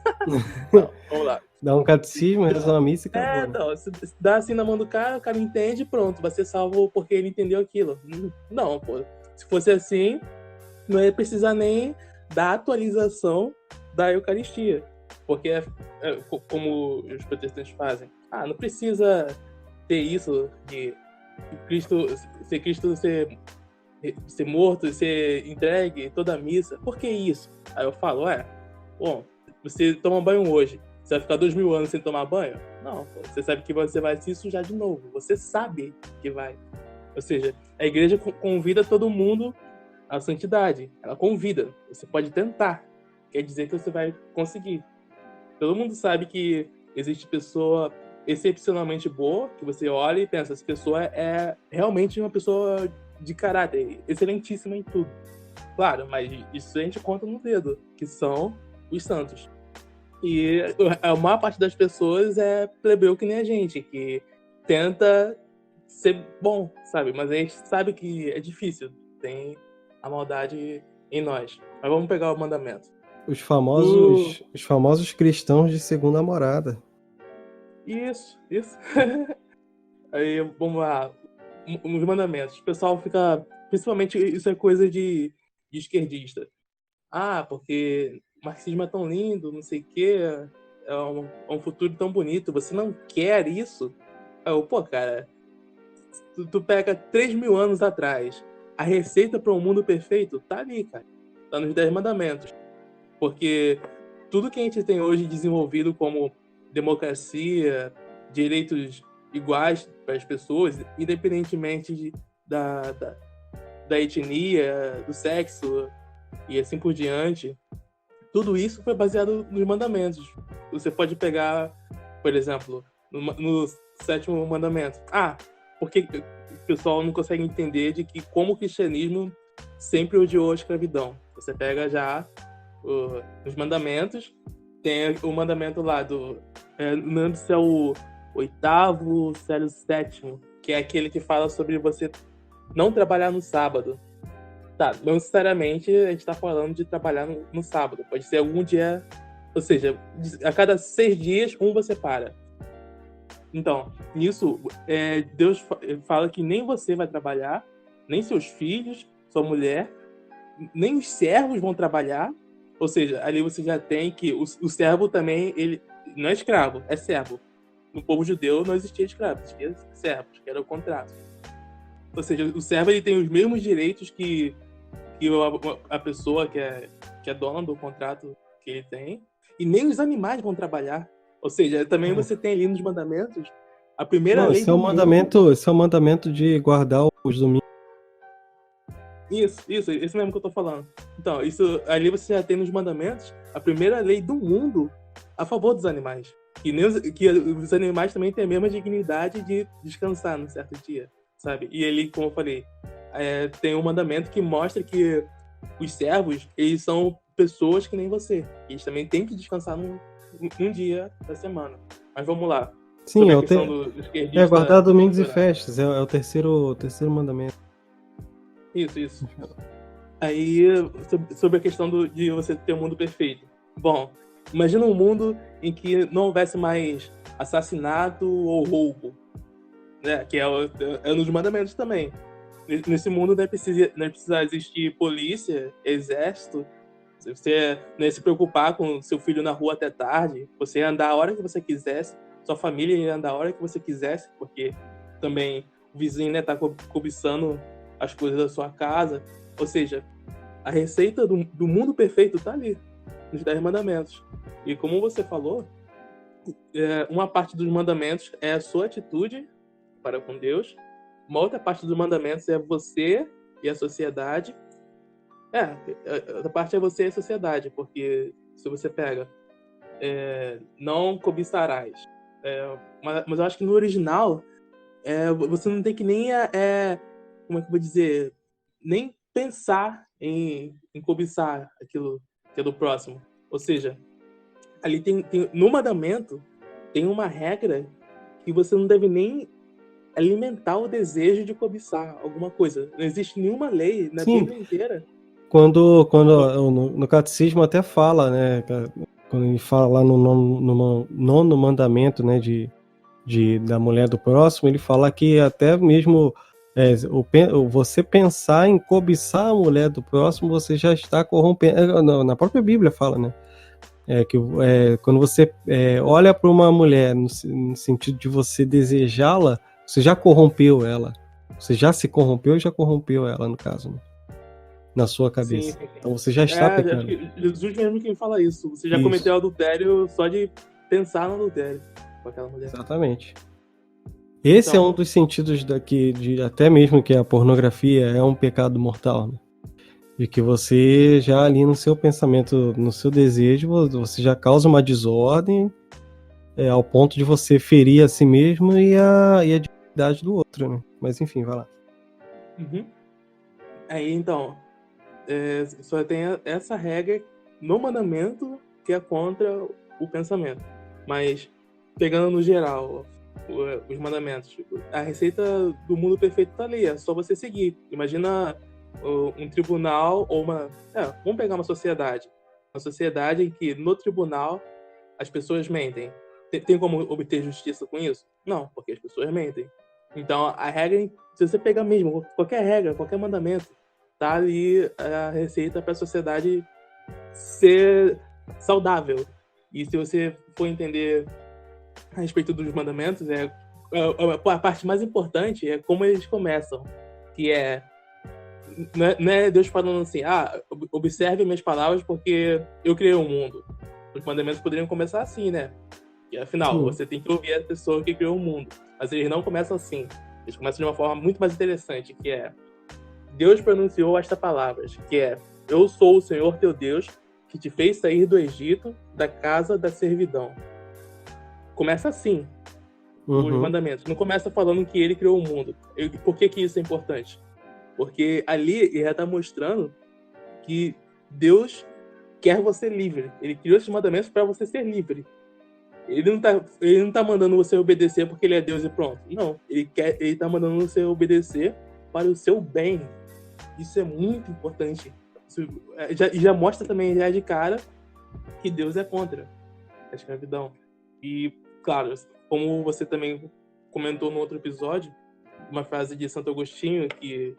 Não, vamos lá. Dá um catecismo, reza uma missa e acabou. Não, se dá assim na mão do cara, o cara entende, pronto, vai ser salvo porque ele entendeu aquilo. Não, pô. Se fosse assim, não ia precisar nem da atualização da Eucaristia. Porque como os protestantes fazem. Não precisa ter isso de Cristo ser morto, ser entregue toda a missa. Por que isso? Aí eu falo, bom, você toma banho hoje, você vai ficar 2000 anos sem tomar banho? Não, pô, você sabe que você vai se sujar de novo, você sabe que vai. Ou seja, a igreja convida todo mundo à santidade, ela convida, você pode tentar, quer dizer que você vai conseguir. Todo mundo sabe que existe pessoa excepcionalmente boa, que você olha e pensa, essa pessoa é realmente uma pessoa de caráter, excelentíssima em tudo. Claro, mas isso a gente conta no dedo, que são os santos. E a maior parte das pessoas é plebeu que nem a gente, que tenta ser bom, sabe? Mas a gente sabe que é difícil, tem a maldade em nós. Mas vamos pegar o mandamento. Os famosos cristãos de segunda morada. Isso. Aí, vamos lá. Os mandamentos. O pessoal fica principalmente isso é coisa de esquerdista. Porque o marxismo é tão lindo, não sei o quê, é um futuro tão bonito, você não quer isso? Pô, cara, tu pega 3.000 anos atrás, a receita para um mundo perfeito tá ali, cara. Tá nos 10 mandamentos. Porque tudo que a gente tem hoje desenvolvido como democracia, direitos iguais para as pessoas, independentemente da etnia, do sexo e assim por diante, tudo isso foi baseado nos mandamentos. Você pode pegar, por exemplo, no sétimo mandamento. Por que o pessoal não consegue entender de que como o cristianismo sempre odiou a escravidão? Você pega já os mandamentos, tem o mandamento lá não lembro se é o oitavo, se é o sétimo, que é aquele que fala sobre você não trabalhar no sábado. Tá, não necessariamente a gente tá falando de trabalhar no sábado. Pode ser algum dia, ou seja, a cada 6 dias, você para. Então, nisso, Deus fala que nem você vai trabalhar, nem seus filhos, sua mulher, nem os servos vão trabalhar. Ou seja, ali você já tem que o servo também, ele não é escravo, é servo. No povo judeu não existia escravo, existia servos, que era o contrato. Ou seja, o servo ele tem os mesmos direitos que a pessoa que é dona do contrato que ele tem, e nem os animais vão trabalhar. Ou seja, também você tem ali nos mandamentos a primeira lei do mundo. Esse é o mandamento de guardar os domingos. Isso mesmo que eu tô falando. Então, isso ali você já tem nos mandamentos a primeira lei do mundo a favor dos animais. Que os animais também têm a mesma dignidade de descansar num certo dia, sabe? E ele, como eu falei, tem um mandamento que mostra que os servos, eles são pessoas que nem você. Eles também têm que descansar um dia da semana. Mas vamos lá. Sim, guardar domingos e festas. É o terceiro mandamento. Isso. Aí, sobre a questão de você ter um mundo perfeito. Bom, imagina um mundo em que não houvesse mais assassinato ou roubo, né? Que é nos mandamentos também. Nesse mundo não precisa existir polícia, exército. Você não ia se preocupar com seu filho na rua até tarde. Você ia andar a hora que você quisesse. Sua família ia andar a hora que você quisesse, porque também o vizinho, né, tá cobiçando as coisas da sua casa. Ou seja, a receita do mundo perfeito tá ali, nos 10 mandamentos. E como você falou, uma parte dos mandamentos é a sua atitude para com Deus. Uma outra parte dos mandamentos é você e a sociedade. Outra parte é você e a sociedade, porque se você pega não cobiçarás. Mas eu acho que no original você não tem que nem como é que eu vou dizer, nem pensar em cobiçar aquilo que é do próximo. Ou seja, ali no mandamento tem uma regra que você não deve nem alimentar o desejo de cobiçar alguma coisa. Não existe nenhuma lei na Bíblia inteira. Quando no catecismo até fala, né? Quando ele fala lá no nono mandamento, né, da mulher do próximo, ele fala que até mesmo você pensar em cobiçar a mulher do próximo, você já está corrompendo. Na própria Bíblia fala, né? Quando você olha para uma mulher no sentido de você desejá-la, você já corrompeu ela. Você já se corrompeu e já corrompeu ela, no caso, né? Na sua cabeça. Sim. Então você já está pecando. Jesus mesmo quem fala isso. Você já cometeu adultério só de pensar no adultério com aquela mulher. Exatamente. Esse é um dos sentidos até mesmo que a pornografia é um pecado mortal, né? De que você já ali no seu pensamento, no seu desejo, você já causa uma desordem ao ponto de você ferir a si mesmo e a dignidade do outro, né? Mas enfim, vai lá. Uhum. Aí então, só tem essa regra no mandamento que é contra o pensamento. Mas, pegando no geral os mandamentos, a receita do mundo perfeito tá ali, é só você seguir. Imagina um tribunal ou vamos pegar uma sociedade. Uma sociedade em que no tribunal as pessoas mentem. Tem como obter justiça com isso? Não, porque as pessoas mentem. Então, a regra, se você pegar mesmo, qualquer regra, qualquer mandamento, tá ali a receita para a sociedade ser saudável. E se você for entender a respeito dos mandamentos, a parte mais importante é como eles começam, que não é Deus falando assim, observe minhas palavras porque eu criei o mundo. Os mandamentos poderiam começar assim, né? E afinal, Sim. você tem que ouvir a pessoa que criou o mundo. Mas eles não começam assim. Eles começam de uma forma muito mais interessante, que é Deus pronunciou estas palavras, que é eu sou o Senhor teu Deus, que te fez sair do Egito, da casa da servidão. Começa assim, os Uhum. mandamentos. Não começa falando que ele criou o mundo. Por que isso é importante? Porque ali ele já está mostrando que Deus quer você livre. Ele criou esses mandamentos para você ser livre. Ele não tá mandando você obedecer porque ele é Deus e pronto. Não, ele tá mandando você obedecer para o seu bem. Isso é muito importante. Já mostra também já de cara que Deus é contra a escravidão. E, claro, como você também comentou no outro episódio, uma frase de Santo Agostinho que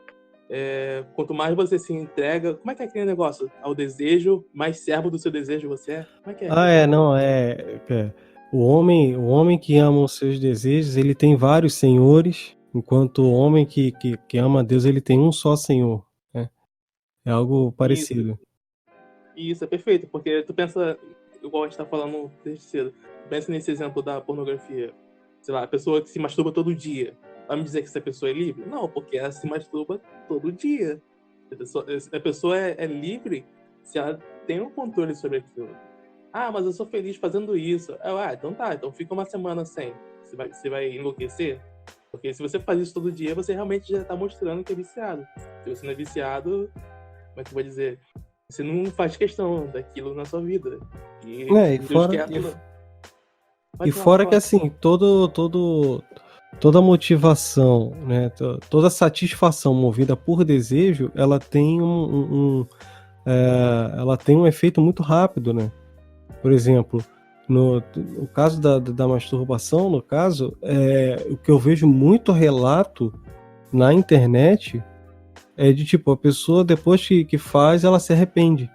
quanto mais você se entrega, como é que é aquele negócio? Ao desejo, mais servo do seu desejo você é? Como é que é aquele negócio? Não, o homem que ama os seus desejos, ele tem vários senhores, enquanto o homem que ama a Deus, ele tem um só senhor, né? É algo Isso. parecido. Isso, é perfeito, porque tu pensa, igual a gente tá falando desde cedo, tu pensa nesse exemplo da pornografia. Sei lá, a pessoa que se masturba todo dia. Vai me dizer que essa pessoa é livre? Não, porque ela se masturba todo dia. A pessoa é livre se ela tem um controle sobre aquilo. Mas eu sou feliz fazendo isso. Então tá, então fica uma semana sem. Você vai enlouquecer? Porque se você faz isso todo dia, você realmente já tá mostrando que é viciado. Se você não é viciado, como é que eu vou dizer? Você não faz questão daquilo na sua vida. E É, Deus quer aquilo. e Pode fora que falar. assim, toda motivação, né, toda satisfação movida por desejo, ela tem ela tem um efeito muito rápido, né? Por exemplo, no caso da masturbação, no caso, o que eu vejo muito relato na internet é de tipo, a pessoa depois que faz, ela se arrepende.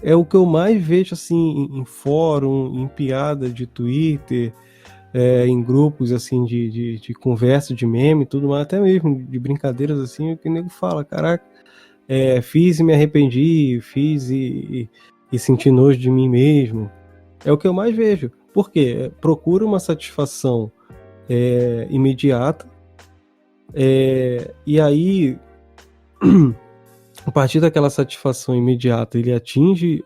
É o que eu mais vejo assim em fórum, em piada de Twitter, em grupos assim de conversa, de meme, tudo mais, até mesmo de brincadeiras assim, o que o nego fala, caraca, fiz e me arrependi, fiz e senti nojo de mim mesmo. É o que eu mais vejo. Por quê? Procura uma satisfação imediata, e aí, a partir daquela satisfação imediata, ele atinge,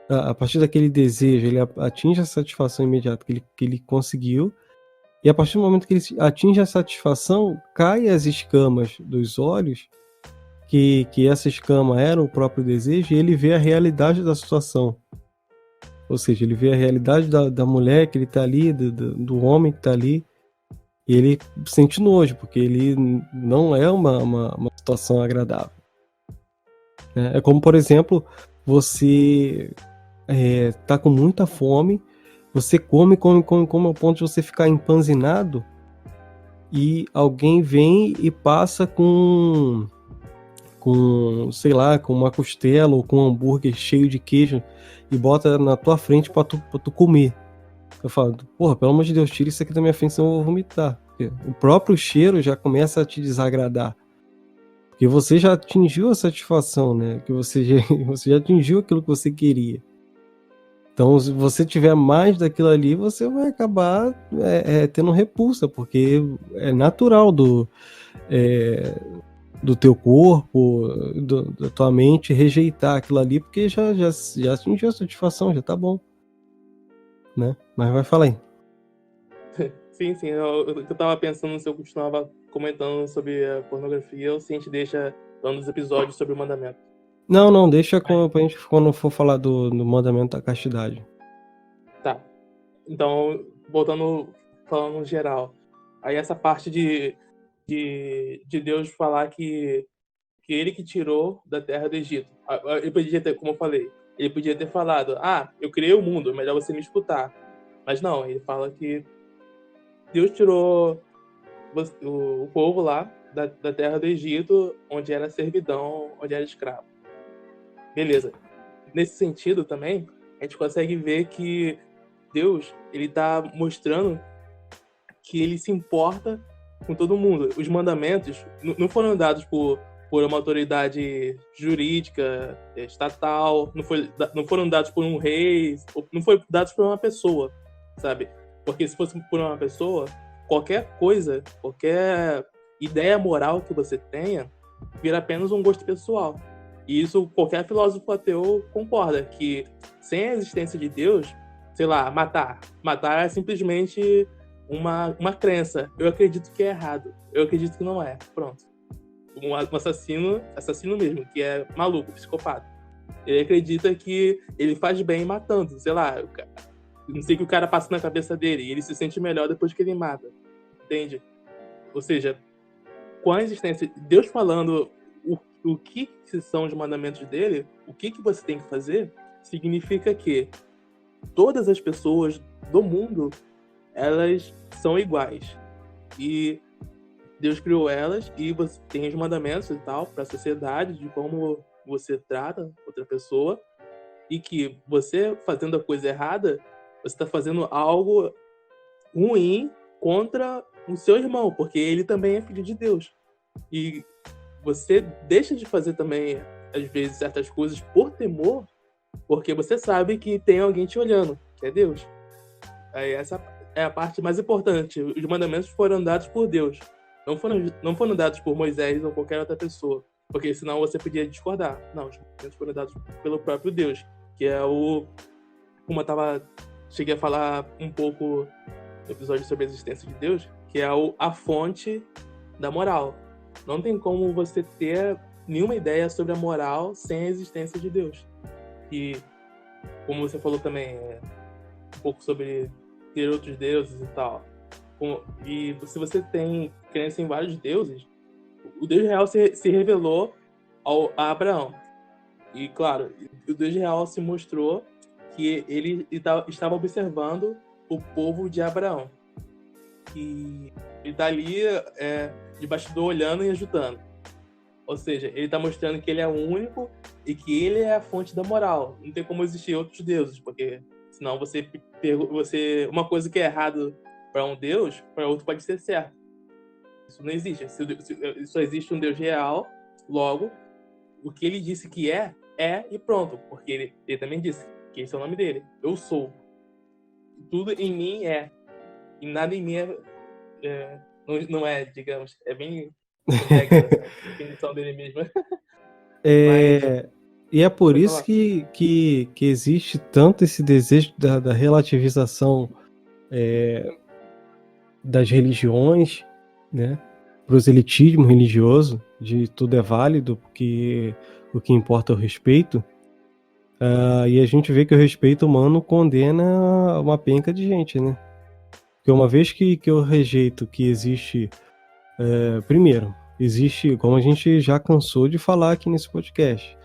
a partir daquele desejo, ele atinge a satisfação imediata que ele conseguiu, e a partir do momento que ele atinge a satisfação, cai as escamas dos olhos, que essa escama era o próprio desejo, e ele vê a realidade da situação. Ou seja, ele vê a realidade da mulher que ele tá ali, do homem que tá ali, e ele sente nojo, porque ele não é uma situação agradável. É como, por exemplo, você tá com muita fome, você come ao ponto de você ficar empanzinado, e alguém vem e passa com sei lá, com uma costela ou com um hambúrguer cheio de queijo e bota na tua frente pra tu comer. Eu falo, porra, pelo amor de Deus, tira isso aqui da minha frente, senão eu vou vomitar. Porque o próprio cheiro já começa a te desagradar. Porque você já atingiu a satisfação, né? Que você já atingiu aquilo que você queria. Então, se você tiver mais daquilo ali, você vai acabar tendo repulsa, porque é natural do teu corpo, da tua mente rejeitar aquilo ali, porque já atingiu a satisfação, já tá bom. Né? Mas vai falar aí. Sim, sim. Eu tava pensando se eu continuava comentando sobre a pornografia ou se a gente deixa dando os episódios sobre o mandamento. Não, deixa pra gente quando for falar do mandamento da castidade. Tá. Então, falando no geral. Aí essa parte de Deus falar que ele que tirou da terra do Egito. Ele podia ter, como eu falei, ele podia ter falado, eu criei o mundo, é melhor você me escutar. Mas não, ele fala que Deus tirou o povo lá da terra do Egito, onde era servidão, onde era escravo. Beleza. Nesse sentido também, a gente consegue ver que Deus, ele tá mostrando que ele se importa com todo mundo. Os mandamentos não foram dados por uma autoridade jurídica, estatal, não foram dados por um rei, não foram dados por uma pessoa, sabe? Porque se fosse por uma pessoa, qualquer coisa, qualquer ideia moral que você tenha, vira apenas um gosto pessoal. E isso qualquer filósofo ateu concorda, que sem a existência de Deus, sei lá, matar é simplesmente uma crença. Eu acredito que é errado, eu acredito que não é, pronto. Um assassino mesmo, que é maluco, psicopata. Ele acredita que ele faz bem matando, sei lá, não sei o que o cara passa na cabeça dele, e ele se sente melhor depois que ele mata, entende? Ou seja, com a existência, Deus falando o que são os mandamentos dele, o que você tem que fazer, significa que todas as pessoas do mundo, elas são iguais. E Deus criou elas e você tem os mandamentos e tal para a sociedade de como você trata outra pessoa, e que você fazendo a coisa errada, você está fazendo algo ruim contra o seu irmão, porque ele também é filho de Deus. E você deixa de fazer também, às vezes, certas coisas por temor, porque você sabe que tem alguém te olhando, que é Deus. Aí essa é a parte mais importante. Os mandamentos foram dados por Deus. Não foram dados por Moisés ou qualquer outra pessoa, porque senão você podia discordar. Não, os mandamentos foram dados pelo próprio Deus, que é como eu cheguei a falar um pouco no episódio sobre a existência de Deus, que é a fonte da moral. Não tem como você ter nenhuma ideia sobre a moral sem a existência de Deus. E, como você falou também, um pouco sobre ter outros deuses e tal. E se você tem crença em vários deuses, o Deus real se revelou a Abraão. E, claro, o Deus real se mostrou que ele estava observando o povo de Abraão. E ele está ali de bastidor olhando e ajudando. Ou seja, ele está mostrando que ele é o único e que ele é a fonte da moral. Não tem como existir outros deuses, porque senão uma coisa que é errado para um Deus, para outro pode ser certo. Isso não existe. Só existe um Deus real, logo, o que ele disse que é e pronto. Porque ele também disse que esse é o nome dele. Eu sou. Tudo em mim é. E nada em mim não é, digamos. É bem complexa essa definição dele mesmo. E é por isso que existe tanto esse desejo da relativização das religiões, né? Proselitismo religioso, de tudo é válido, porque o que importa é o respeito. E a gente vê que o respeito humano condena uma penca de gente, né? Porque uma vez que eu rejeito que existe... primeiro, existe, como a gente já cansou de falar aqui nesse podcast,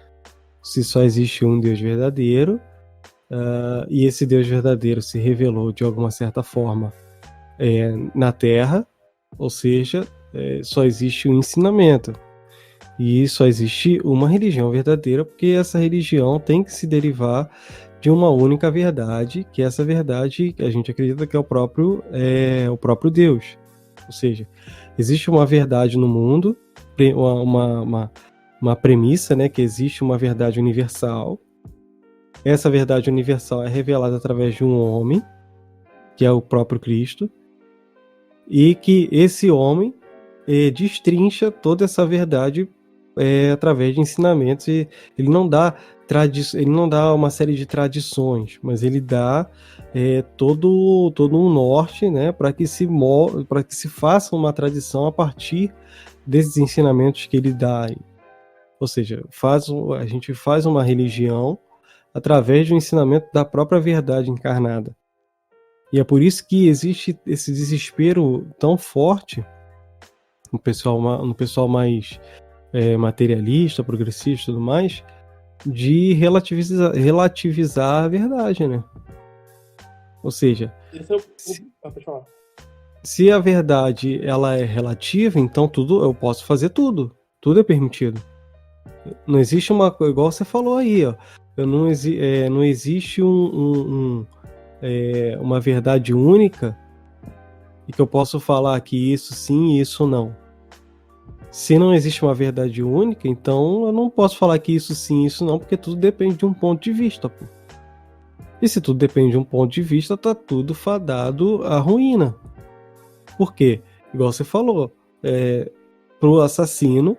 se só existe um Deus verdadeiro, e esse Deus verdadeiro se revelou de alguma certa forma na Terra, ou seja, só existe um ensinamento. E só existe uma religião verdadeira, porque essa religião tem que se derivar de uma única verdade, que essa verdade a gente acredita que é o próprio Deus. Ou seja, existe uma verdade no mundo, uma premissa, né, que existe uma verdade universal. Essa verdade universal é revelada através de um homem, que é o próprio Cristo, e que esse homem destrincha toda essa verdade através de ensinamentos. E ele não dá uma série de tradições, mas ele dá todo um norte, né, para que se faça uma tradição a partir desses ensinamentos que ele dá. Ou seja, a gente faz uma religião através do ensinamento da própria verdade encarnada. E é por isso que existe esse desespero tão forte no pessoal mais materialista, progressista e tudo mais, de relativizar a verdade, né? Ou seja... Pode falar. Se a verdade ela é relativa, então tudo eu posso fazer tudo. Tudo é permitido. Não existe uma coisa, igual você falou aí, ó. Não existe uma verdade única e que eu posso falar que isso sim e isso não. Se não existe uma verdade única, então eu não posso falar que isso sim e isso não, porque tudo depende de um ponto de vista, pô. E se tudo depende de um ponto de vista, tá tudo fadado à ruína. Por quê? Igual você falou, pro assassino,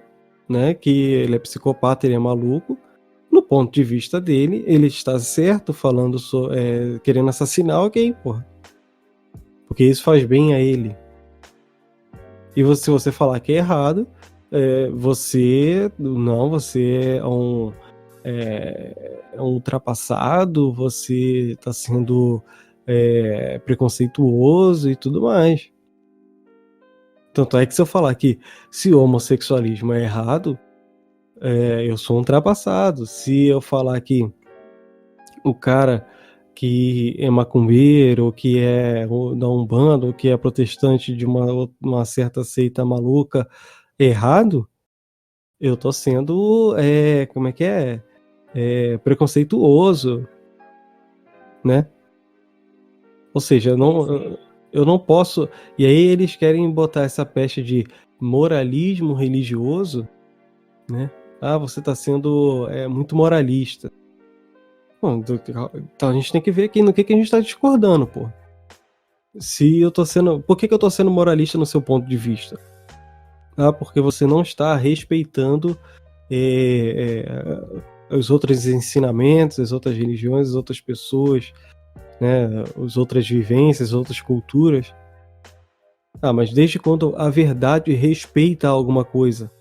né, que ele é psicopata, ele é maluco, no ponto de vista dele, ele está certo falando, querendo assassinar alguém, porra. Porque isso faz bem a ele. E se você falar que é errado, você é um ultrapassado, você está sendo preconceituoso e tudo mais. Tanto é que se eu falar que se o homossexualismo é errado, eu sou um ultrapassado. Se eu falar que o cara que é macumbeiro, ou que é da Umbanda, ou que é protestante de uma certa seita maluca errado, eu tô sendo, como é que é? Preconceituoso, né? Ou seja, eu não posso... E aí eles querem botar essa peste de moralismo religioso, né? Ah, você tá sendo muito moralista. Bom, então a gente tem que ver aqui no que a gente tá discordando, pô. Se eu tô sendo... Por que eu tô sendo moralista no seu ponto de vista? Ah, porque você não está respeitando os outros ensinamentos, as outras religiões, as outras pessoas, né, as outras vivências, as outras culturas. Ah, mas desde quando a verdade respeita alguma coisa?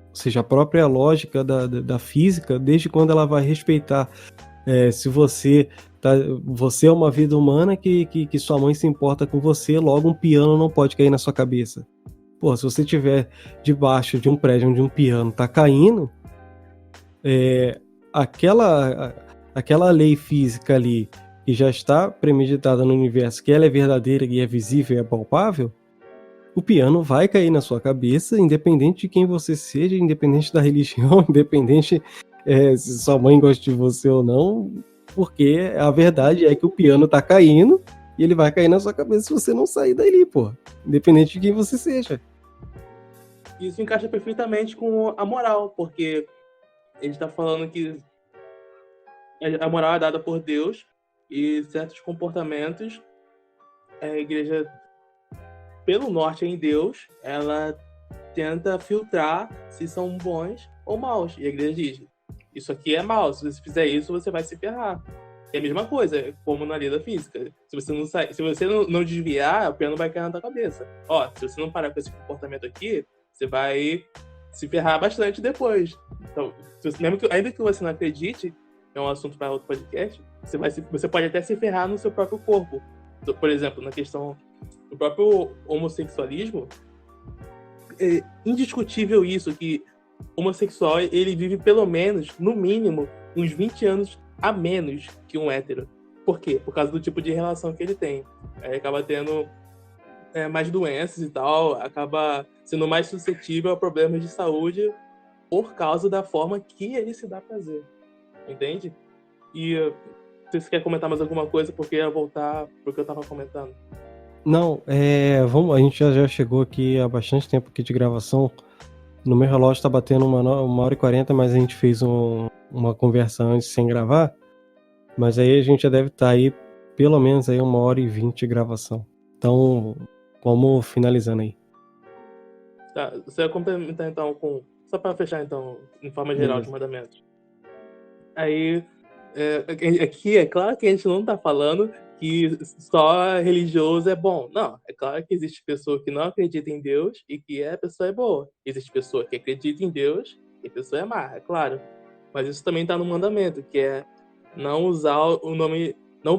Ou seja, a própria lógica da física, desde quando ela vai respeitar? Se você é uma vida humana que sua mãe se importa com você, logo um piano não pode cair na sua cabeça. Pô, se você estiver debaixo de um prédio onde um piano tá caindo, aquela lei física ali que já está premeditada no universo, que ela é verdadeira e é visível e é palpável, o piano vai cair na sua cabeça, independente de quem você seja, independente da religião, independente se sua mãe gosta de você ou não, porque a verdade é que o piano tá caindo e ele vai cair na sua cabeça se você não sair dali, pô. Independente de quem você seja. Isso encaixa perfeitamente com a moral, porque ele está falando que a moral é dada por Deus e certos comportamentos, a igreja, pelo norte em Deus, ela tenta filtrar se são bons ou maus. E a igreja diz, isso aqui é mal, se você fizer isso, você vai se ferrar. É a mesma coisa, como na lei da física. Se você não desviar, o piano vai cair na tua cabeça. Ó, se você não parar com esse comportamento aqui, você vai se ferrar bastante depois. Então, ainda que você não acredite, é um assunto para outro podcast, você pode até se ferrar no seu próprio corpo. Então, por exemplo, na questão do próprio homossexualismo, é indiscutível isso, que o homossexual ele vive pelo menos, no mínimo, uns 20 anos a menos que um hétero. Por quê? Por causa do tipo de relação que ele tem. Ele acaba tendo mais doenças e tal, acaba sendo mais suscetível a problemas de saúde por causa da forma que ele se dá prazer. Entende? E se você quer comentar mais alguma coisa, porque ia voltar pro que eu tava comentando. Não, a gente já chegou aqui há bastante tempo aqui de gravação. No meu relógio tá batendo 1h40, mas a gente fez uma conversa antes sem gravar. Mas aí a gente já deve estar aí pelo menos aí 1h20 de gravação. Então, vamos finalizando aí. Tá, você vai complementar então com... Só para fechar então, em forma geral de mandamentos. Aí, aqui é claro que a gente não tá falando que só religioso é bom. Não, é claro que existe pessoa que não acredita em Deus e que a pessoa é boa. Existe pessoa que acredita em Deus e a pessoa é má, é claro. Mas isso também tá no mandamento, que é não usar o nome, não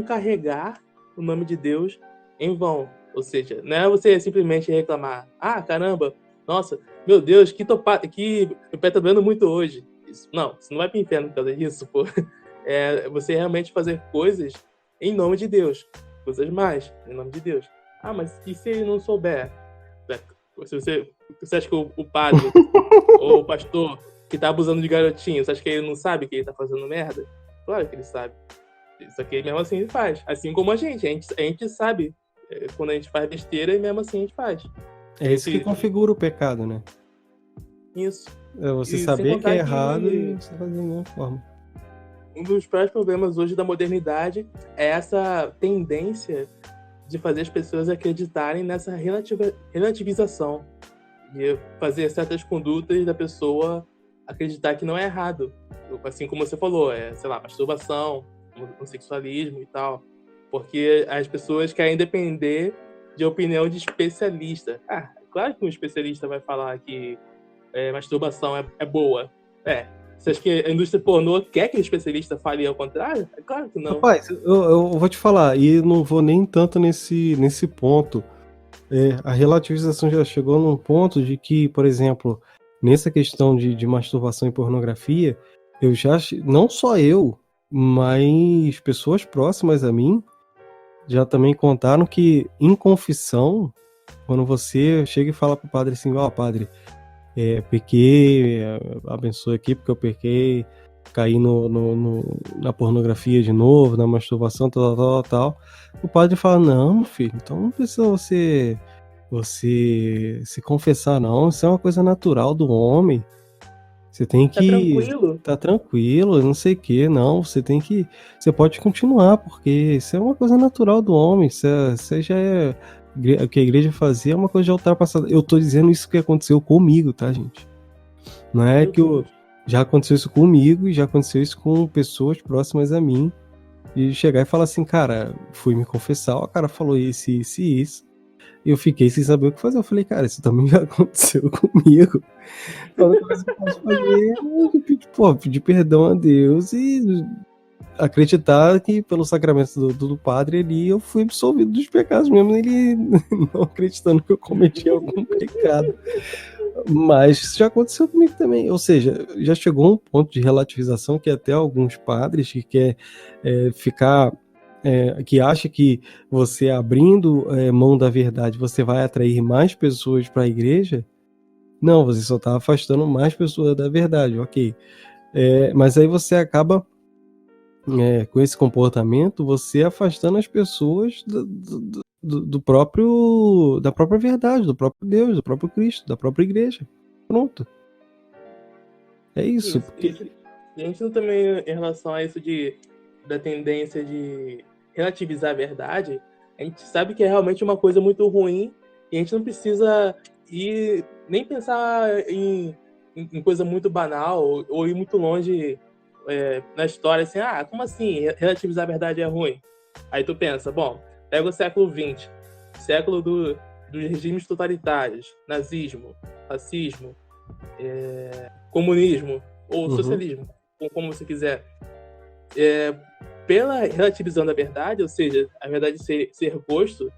carregar o nome de Deus em vão. Ou seja, não é você simplesmente reclamar, ah, caramba, nossa, meu Deus, meu pé tá doendo muito hoje. Não, você não vai pro inferno por causa disso, pô. É você realmente fazer coisas em nome de Deus. coisas mais, em nome de Deus. Ah, mas e se ele não souber? Se você acha que o padre ou o pastor que tá abusando de garotinho, você acha que ele não sabe que ele tá fazendo merda? Claro que ele sabe. Só que mesmo assim ele faz. Assim como a gente sabe quando a gente faz besteira e mesmo assim a gente faz. É isso que configura o pecado, né? Isso. É você E sem saber que contar é errado que e você fazer da mesma forma. um dos piores problemas hoje da modernidade é essa tendência de fazer as pessoas acreditarem nessa relativização. De fazer certas condutas da pessoa acreditar que não é errado. Assim como você falou, sei lá, masturbação, homossexualismo e tal. Porque as pessoas querem depender de opinião de especialista. Ah, claro que um especialista vai falar que masturbação é boa. Você acha que a indústria pornô quer que o especialista fale ao contrário? É claro que não. Rapaz, eu vou te falar, e não vou nem tanto nesse ponto. A relativização já chegou num ponto de que, por exemplo, nessa questão de masturbação e pornografia, não só eu, mas pessoas próximas a mim já também contaram que em confissão, quando você chega e fala pro padre assim, padre, pequei, abençoe aqui porque eu pequei, caí na pornografia de novo, na masturbação, tal. O padre fala, não, meu filho, então não precisa você se confessar, não. Isso é uma coisa natural do homem. Você tem que... Tá tranquilo? Tá tranquilo, não sei o que, não. Você pode continuar, porque isso é uma coisa natural do homem. Você já é... O que a igreja fazia é uma coisa já ultrapassada. Eu tô dizendo isso que aconteceu comigo, tá, gente? Não é que já aconteceu isso comigo e já aconteceu isso com pessoas próximas a mim. E chegar e falar assim, cara, fui me confessar, o cara falou isso. Eu fiquei sem saber o que fazer. Eu falei, cara, isso também já aconteceu comigo. A única coisa que eu posso fazer é pedir perdão a Deus e acreditar que pelo sacramento do padre ali eu fui absolvido dos pecados, mesmo ele não acreditando que eu cometi algum pecado. Mas isso já aconteceu comigo também. Ou seja, já chegou um ponto de relativização que até alguns padres que quer ficar... que acha que você abrindo mão da verdade, você vai atrair mais pessoas para a igreja. Não, você só está afastando mais pessoas da verdade, ok. Mas aí você acaba, com esse comportamento, você afastando as pessoas da própria verdade, do próprio Deus, do próprio Cristo, da própria igreja. Pronto. É isso. E a gente também, em relação a isso da tendência de relativizar a verdade, a gente sabe que é realmente uma coisa muito ruim e a gente não precisa nem pensar em coisa muito banal ou ir muito longe na história, assim, como assim relativizar a verdade é ruim? Aí tu pensa, bom, pega o século XX, século dos regimes totalitários, nazismo, fascismo, comunismo ou socialismo, como você quiser. Pela relativizando a verdade, ou seja, a verdade ser posto,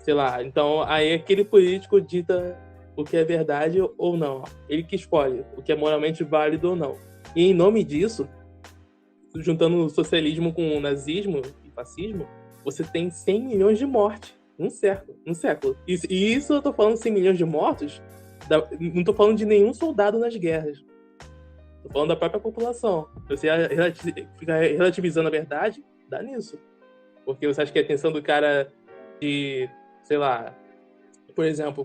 sei lá, então aí aquele político dita o que é verdade ou não. Ele que escolhe o que é moralmente válido ou não. E em nome disso, juntando o socialismo com o nazismo e fascismo, você tem 100 milhões de mortes num século. E isso eu tô falando 100 milhões de mortos, não tô falando de nenhum soldado nas guerras. Tô falando da própria população. Você fica relativizando a verdade, dá nisso. Porque você acha que a atenção do cara de, sei lá, por exemplo,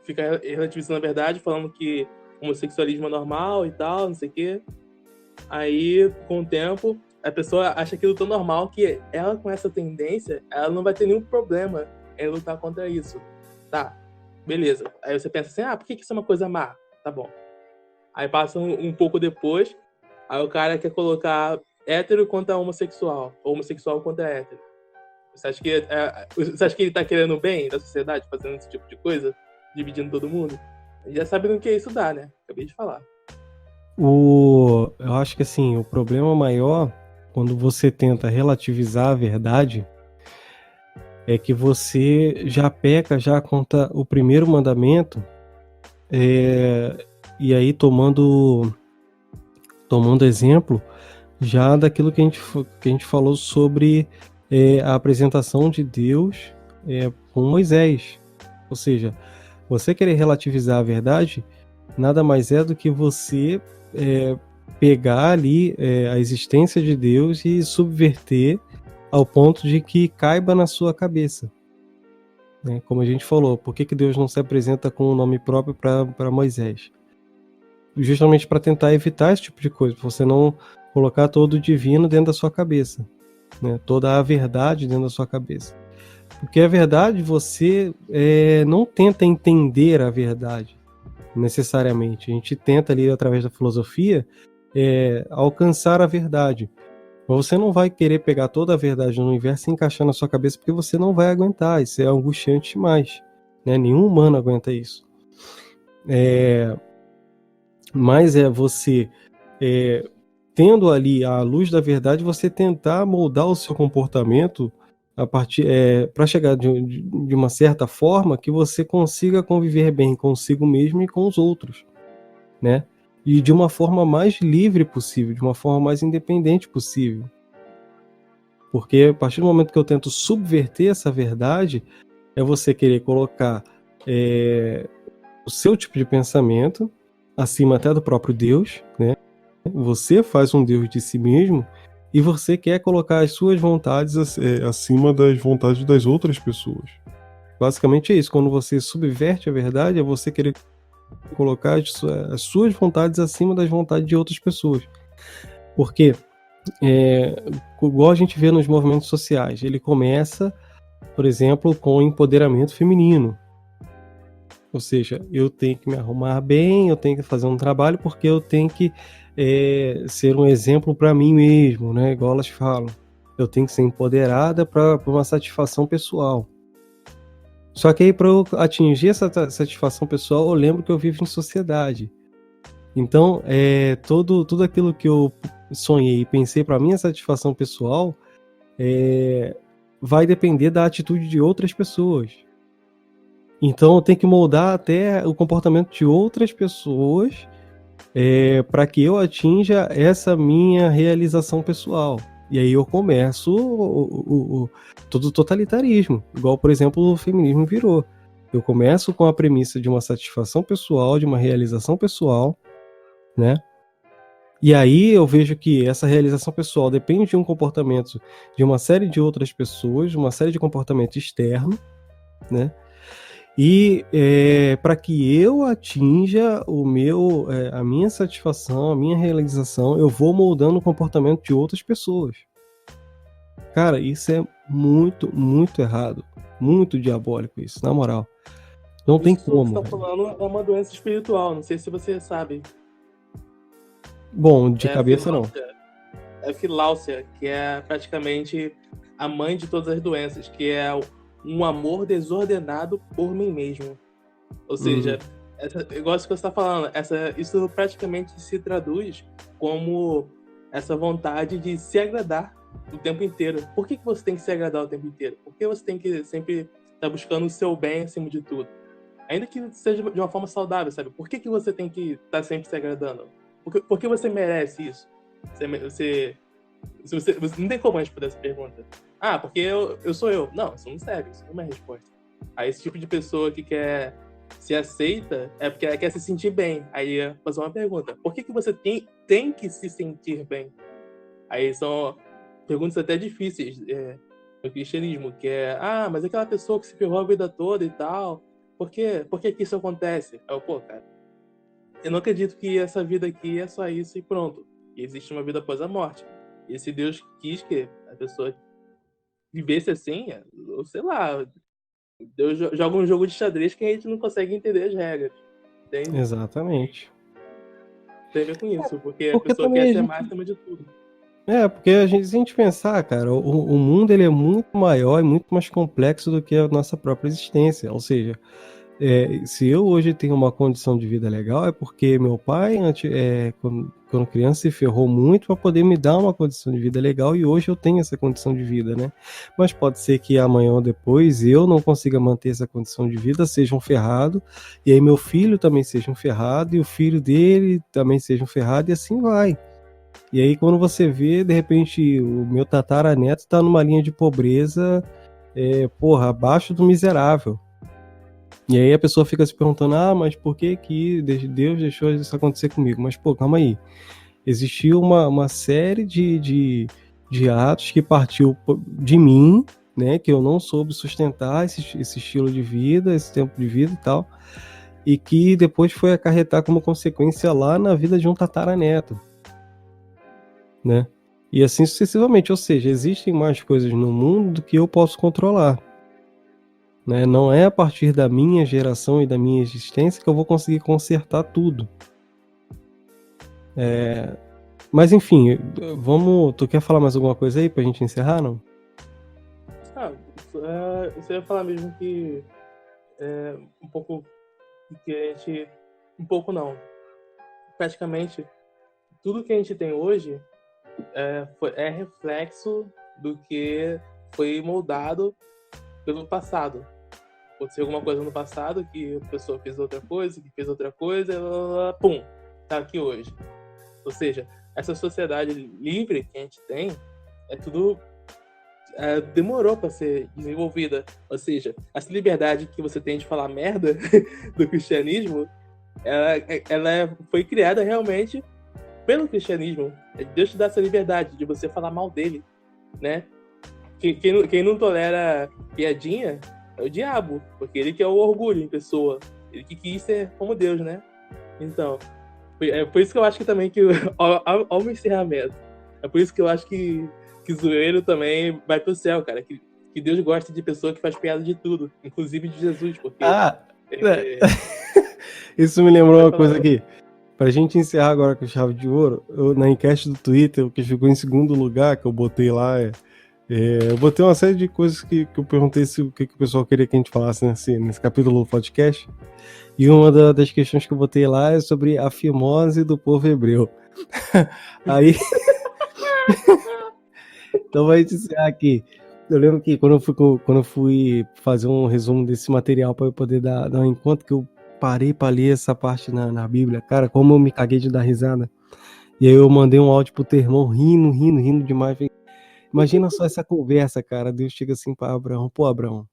fica relativizando a verdade, falando que homossexualismo é normal e tal, não sei o quê. Aí, com o tempo, a pessoa acha aquilo tão normal que ela, com essa tendência, ela não vai ter nenhum problema em lutar contra isso. Tá, beleza. Aí você pensa assim, por que isso é uma coisa má? Tá bom. Aí passa um pouco depois, aí o cara quer colocar hétero contra homossexual, ou homossexual contra hétero. Você acha que ele tá querendo bem da sociedade, fazendo esse tipo de coisa? Dividindo todo mundo? Já sabe no que isso dá, né? Acabei de falar. Eu acho que assim, o problema maior, quando você tenta relativizar a verdade, é que você já peca já contra o primeiro mandamento, e aí tomando exemplo já daquilo que a gente falou sobre a apresentação de Deus com Moisés. Ou seja, você querer relativizar a verdade nada mais é do que você pegar ali a existência de Deus e subverter ao ponto de que caiba na sua cabeça. Né? Como a gente falou, por que Deus não se apresenta com um nome próprio para Moisés? Justamente para tentar evitar esse tipo de coisa, para você não colocar todo o divino dentro da sua cabeça, né? Toda a verdade dentro da sua cabeça. Porque a verdade, você não tenta entender a verdade necessariamente. A gente tenta ali, através da filosofia, alcançar a verdade. Mas você não vai querer pegar toda a verdade do universo e encaixar na sua cabeça, porque você não vai aguentar. Isso é angustiante demais. Né? Nenhum humano aguenta isso. Mas você, tendo ali a luz da verdade, você tentar moldar o seu comportamento a partir para chegar de uma certa forma que você consiga conviver bem consigo mesmo e com os outros, né? E de uma forma mais livre possível, de uma forma mais independente possível. Porque a partir do momento que eu tento subverter essa verdade, é você querer colocar o seu tipo de pensamento acima até do próprio Deus, né? Você faz um Deus de si mesmo e você quer colocar as suas vontades acima das vontades das outras pessoas. Basicamente é isso. Quando você subverte a verdade, é você querer colocar as suas vontades acima das vontades de outras pessoas. Porque, igual a gente vê nos movimentos sociais, ele começa, por exemplo, com o empoderamento feminino. Ou seja, eu tenho que me arrumar bem, eu tenho que fazer um trabalho porque eu tenho que ser um exemplo para mim mesmo, né? Igual elas falam. Eu tenho que ser empoderada para uma satisfação pessoal. Só que aí, para eu atingir essa satisfação pessoal, eu lembro que eu vivo em sociedade. Então, tudo aquilo que eu sonhei e pensei para minha satisfação pessoal vai depender da atitude de outras pessoas. Então eu tenho que moldar até o comportamento de outras pessoas para que eu atinja essa minha realização pessoal. E aí eu começo todo o totalitarismo, igual, por exemplo, o feminismo virou. Eu começo com a premissa de uma satisfação pessoal, de uma realização pessoal, né? E aí eu vejo que essa realização pessoal depende de um comportamento de uma série de outras pessoas, de uma série de comportamento externo, né? E para que eu atinja a minha satisfação, a minha realização, eu vou moldando o comportamento de outras pessoas. Cara, isso é muito, muito errado. Muito diabólico isso, na moral. Não tem como. Isso que você tá falando é uma doença espiritual, não sei se você sabe. Bom, de cabeça não. É Filáusia, que é praticamente a mãe de todas as doenças, que é um amor desordenado por mim mesmo. Ou seja, igual isso que você está falando, isso praticamente se traduz como essa vontade de se agradar o tempo inteiro. Por que você tem que se agradar o tempo inteiro? Por que você tem que sempre estar buscando o seu bem acima de tudo? Ainda que seja de uma forma saudável, sabe? Por que você tem que estar sempre se agradando? Por que você merece isso? Você não tem como responder essa pergunta. Ah, porque eu sou eu. Não, isso não serve, isso não é uma resposta. Aí esse tipo de pessoa que se aceita é porque ela quer se sentir bem. Aí fazer uma pergunta: por que você tem que se sentir bem? Aí são perguntas até difíceis no cristianismo, que mas aquela pessoa que se ferrou a vida toda e tal, por que isso acontece? Cara, eu não acredito que essa vida aqui é só isso e pronto. E existe uma vida após a morte. E se Deus quis que a pessoa vivesse assim, ou sei lá, Deus joga um jogo de xadrez que a gente não consegue entender as regras. Entende? Exatamente. Tem a ver com isso, porque a pessoa quer ser mais acima de tudo. Porque se a gente pensar, cara, o mundo ele é muito maior e muito mais complexo do que a nossa própria existência. Ou seja, se eu hoje tenho uma condição de vida legal, é porque meu pai, quando criança, se ferrou muito para poder me dar uma condição de vida legal e hoje eu tenho essa condição de vida, né? Mas pode ser que amanhã ou depois eu não consiga manter essa condição de vida, seja um ferrado, e aí meu filho também seja um ferrado, e o filho dele também seja um ferrado, e assim vai. E aí quando você vê, de repente, o meu tataraneto tá numa linha de pobreza, abaixo do miserável. E aí a pessoa fica se perguntando, mas por que Deus deixou isso acontecer comigo? Mas, calma aí. Existiu uma série de atos que partiu de mim, né? Que eu não soube sustentar esse estilo de vida, esse tempo de vida e tal. E que depois foi acarretar como consequência lá na vida de um tataraneto, né? E assim sucessivamente. Ou seja, existem mais coisas no mundo do que eu posso controlar. Né? Não é a partir da minha geração e da minha existência que eu vou conseguir consertar tudo. Mas enfim, tu quer falar mais alguma coisa aí pra gente encerrar, não? Você ia falar mesmo que um pouco que a gente... Um pouco não. Praticamente, tudo que a gente tem hoje é reflexo do que foi moldado pelo passado. Aconteceu alguma coisa no passado que a pessoa fez outra coisa, que fez outra coisa, e pum, tá aqui hoje. Ou seja, essa sociedade livre que a gente tem, tudo demorou para ser desenvolvida. Ou seja, essa liberdade que você tem de falar merda do cristianismo, ela foi criada realmente pelo cristianismo. Deus te dá essa liberdade de você falar mal dele, né? Quem não tolera piadinha é o diabo, porque ele que é o orgulho em pessoa. Ele que quis ser como Deus, né? Então, é por isso que eu acho que também que ao meu encerramento, é por isso que eu acho que zoeiro também vai pro céu, cara. Que Deus gosta de pessoa que faz piada de tudo, inclusive de Jesus, porque... Isso me lembrou uma coisa aqui. Pra gente encerrar agora com chave de ouro, na enquete do Twitter, o que ficou em segundo lugar, que eu botei lá, eu botei uma série de coisas que eu perguntei o que o pessoal queria que a gente falasse nesse capítulo do podcast. E uma das questões que eu botei lá é sobre a fimose do povo hebreu. Aí... Então vai encerrar aqui. Eu lembro que quando eu fui fazer um resumo desse material para eu poder dar um encontro, que eu parei para ler essa parte na Bíblia, cara, como eu me caguei de dar risada. E aí eu mandei um áudio pro teu irmão rindo demais. Imagina só essa conversa, cara. Deus chega assim para Abraão, Abraão.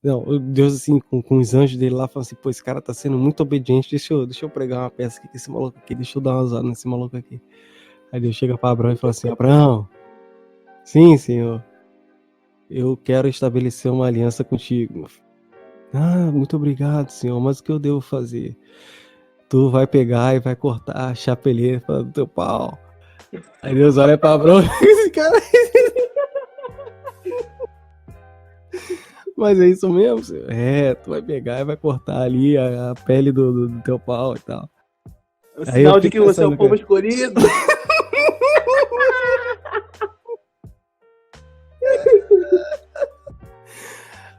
Não, Deus assim, com os anjos dele lá, fala assim, esse cara tá sendo muito obediente, deixa eu pregar uma peça aqui com esse maluco aqui, deixa eu dar uma zoada nesse maluco aqui. Aí Deus chega para Abraão e fala assim, Abraão, sim, Senhor, eu quero estabelecer uma aliança contigo, meu filho. Muito obrigado, Senhor, mas o que eu devo fazer? Tu vai pegar e vai cortar a chapeleira do teu pau. Aí Deus olha pra Abraão e esse cara... Mas é isso mesmo, Senhor? Tu vai pegar e vai cortar ali a pele do teu pau e tal. É o sinal de que você é o povo escolhido.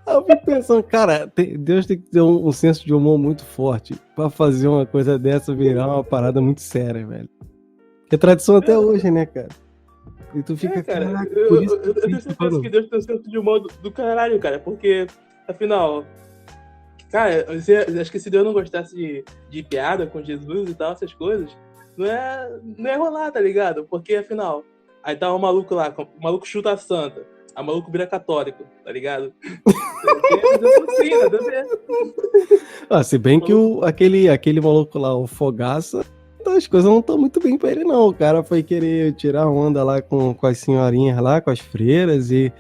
Eu fico pensando, cara, Deus tem que ter um senso de humor muito forte pra fazer uma coisa dessa virar uma parada muito séria, velho. Que é tradição até hoje, né, cara? E tu fica, cara, eu tenho certeza que Deus tem um senso de humor do caralho, cara, porque, afinal, cara, acho que se Deus não gostasse de piada com Jesus e tal, essas coisas, não é rolar, tá ligado? Porque, afinal, aí tá um maluco lá, o maluco chuta a santa, aí o maluco vira católico, tá ligado? Se bem que aquele maluco lá, o Fogaça, as coisas não estão muito bem pra ele, não. O cara foi querer tirar onda lá com as senhorinhas lá, com as freiras e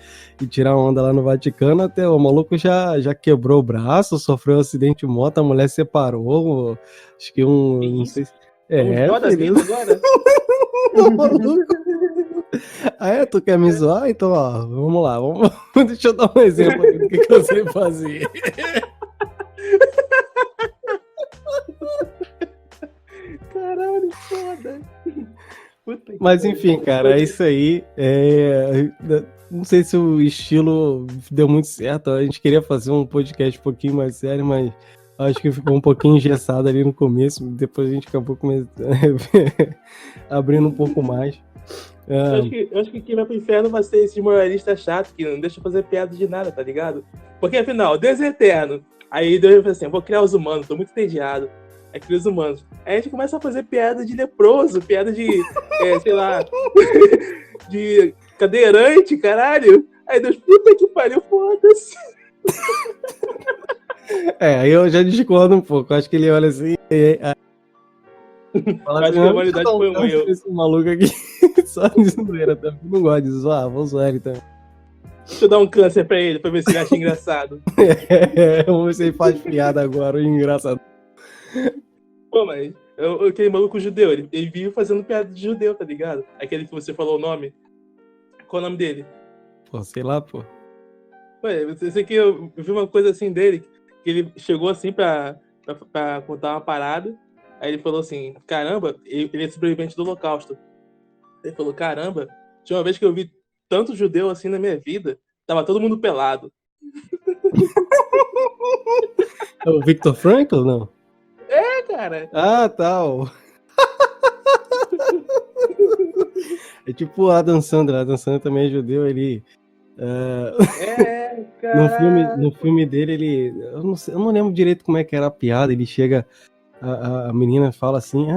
tirar onda lá no Vaticano, até o maluco já quebrou o braço, sofreu um acidente de moto, a mulher separou, acho que não sei se... agora? Tu quer me zoar? Então, vamos lá, deixa eu dar um exemplo aqui do que eu sei fazer. Caralho, foda. Mas enfim, cara, é isso aí. Não sei se o estilo deu muito certo. A gente queria fazer um podcast um pouquinho mais sério, mas acho que ficou um pouquinho engessado ali no começo. Depois a gente acabou abrindo um pouco mais. Eu acho que quem vai pro inferno vai ser esse moralista chato que não deixa fazer piada de nada, tá ligado? Porque afinal, Deus é eterno. Aí Deus vai assim, vou criar os humanos, tô muito entediado. aqueles humanos. Aí a gente começa a fazer piada de leproso, piada de, sei lá, de cadeirante, caralho. Aí Deus, puta que pariu, foda-se. Aí eu já discordo um pouco. Acho que ele olha assim e fala Acho assim, que a deixa eu humanidade dar um foi um câncer erro. nesse maluco aqui. Só de zoeira, tá? Não gosto de zoar, vou zoar ele também. Deixa eu dar um câncer pra ele, pra ver se ele acha engraçado. Vamos ver se ele faz piada agora, engraçado. Pô, mas aquele maluco judeu, ele vive fazendo piada de judeu, tá ligado? Aquele que você falou o nome. Qual o nome dele? Pô, sei lá, pô. Ué, eu sei que eu vi uma coisa assim dele, que ele chegou assim pra contar uma parada, aí ele falou assim, caramba, ele é sobrevivente do Holocausto. Ele falou, caramba, tinha uma vez que eu vi tanto judeu assim na minha vida, tava todo mundo pelado. É o Victor Frankl, não? É, cara. Ah, tal. É tipo o Adam Sandler. Adam Sandler também é judeu, ele... Cara. No filme dele, ele... eu não lembro direito como é que era a piada. Ele chega... A menina fala assim,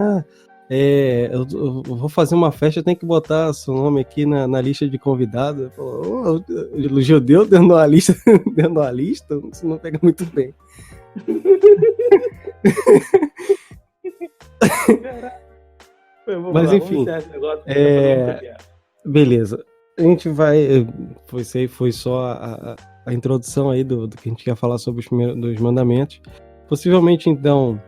eu vou fazer uma festa, eu tenho que botar seu nome aqui na lista de convidados. O judeu dentro da lista, isso não pega muito bem. Mas enfim, beleza. A gente vai... Foi só a introdução aí do que a gente quer falar sobre dos mandamentos. Possivelmente, então...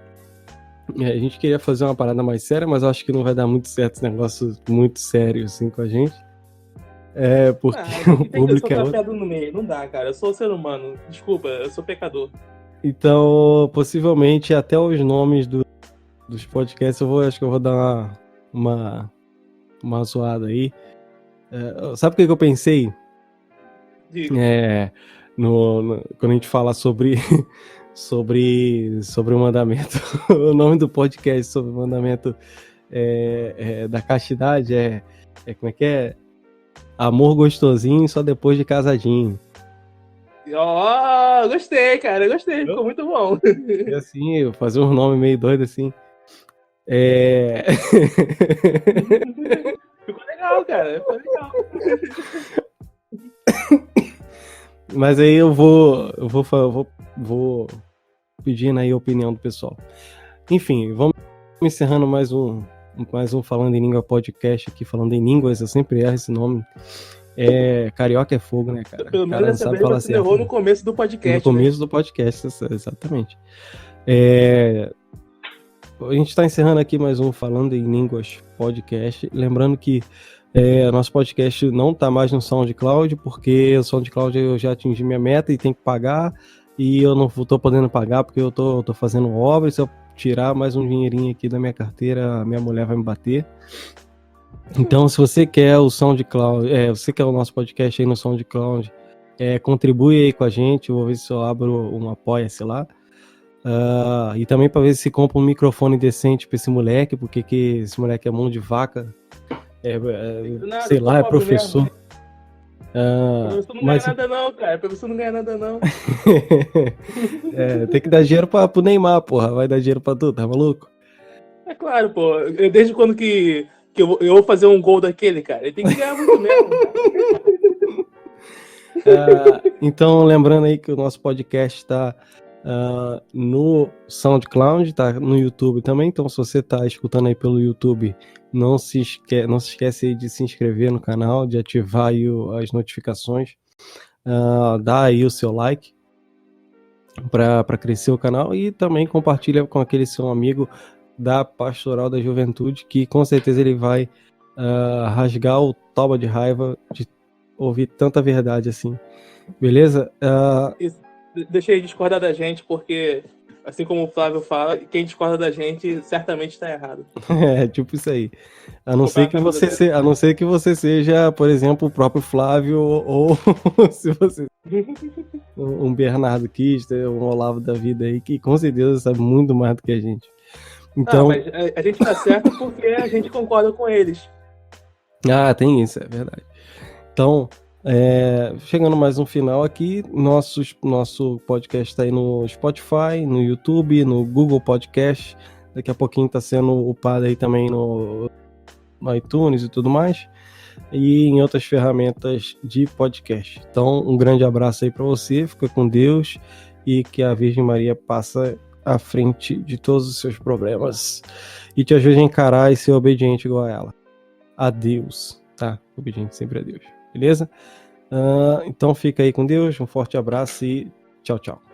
a gente queria fazer uma parada mais séria, mas eu acho que não vai dar muito certo esse negócio muito sério assim com a gente. Porque o público é outro. No meio. Não dá, cara. Eu sou ser humano. Desculpa, eu sou pecador. Então, possivelmente, até os nomes dos podcasts, acho que eu vou dar uma zoada aí. Sabe o que eu pensei? Quando a gente fala sobre o mandamento, o nome do podcast sobre o mandamento da castidade como é que é? Amor gostosinho só depois de casadinho. Gostei, cara, gostei, ficou muito bom. E assim, eu fazer um nome meio doido assim. Ficou legal, cara, ficou legal. Mas aí eu vou pedindo aí a opinião do pessoal. Enfim, vamos encerrando mais um Falando em Língua podcast aqui, falando em línguas, eu sempre erro esse nome. Carioca é fogo, né, cara? Pelo menos dessa vez você errou no começo do podcast. No começo do podcast, exatamente. A gente está encerrando aqui mais um Falando em Línguas podcast. Lembrando que nosso podcast não está mais no SoundCloud, porque o SoundCloud eu já atingi minha meta e tem que pagar, e eu não estou podendo pagar porque eu tô fazendo obra, e se eu tirar mais um dinheirinho aqui da minha carteira, minha mulher vai me bater. Então, se você quer o SoundCloud, você quer o nosso podcast aí no SoundCloud, contribui aí com a gente, eu vou ver se eu abro um apoia-se lá. E também para ver se compra um microfone decente para esse moleque, porque esse moleque é mão de vaca, sei lá, é professor. Professor não ganha nada não, cara. Professor não ganha nada não. Tem que dar dinheiro pro Neymar, porra. Vai dar dinheiro pra tu, tá maluco? É claro, pô. Desde quando que eu vou fazer um gol daquele, cara? Ele tem que ganhar muito mesmo. Então, lembrando aí que o nosso podcast tá no SoundCloud, tá no YouTube também. Então, se você tá escutando aí pelo YouTube, não se esquece aí de se inscrever no canal, de ativar aí as notificações, dá aí o seu like para crescer o canal, e também compartilha com aquele seu amigo da Pastoral da Juventude, que com certeza ele vai rasgar o toba de raiva de ouvir tanta verdade assim. Beleza? Deixa ele discordar da gente, porque, assim como o Flávio fala, quem discorda da gente certamente está errado. Tipo isso aí. A não ser que você seja, por exemplo, o próprio Flávio, ou se você um Bernardo Kister, um Olavo da vida aí, que com certeza sabe muito mais do que a gente. Então, mas a gente tá certo porque a gente concorda com eles. Tem isso, é verdade. Então, chegando mais um final aqui, nosso podcast está aí no Spotify, no YouTube, no Google Podcast, Daqui a pouquinho tá sendo upado aí também no iTunes e tudo mais. E em outras ferramentas de podcast. Então, um grande abraço aí para você. Fica com Deus. E que a Virgem Maria passe à frente de todos os seus problemas. E te ajude a encarar e ser obediente igual a ela. A Deus, tá? Obediente sempre a Deus. Beleza? Então fica aí com Deus. Um forte abraço e tchau, tchau.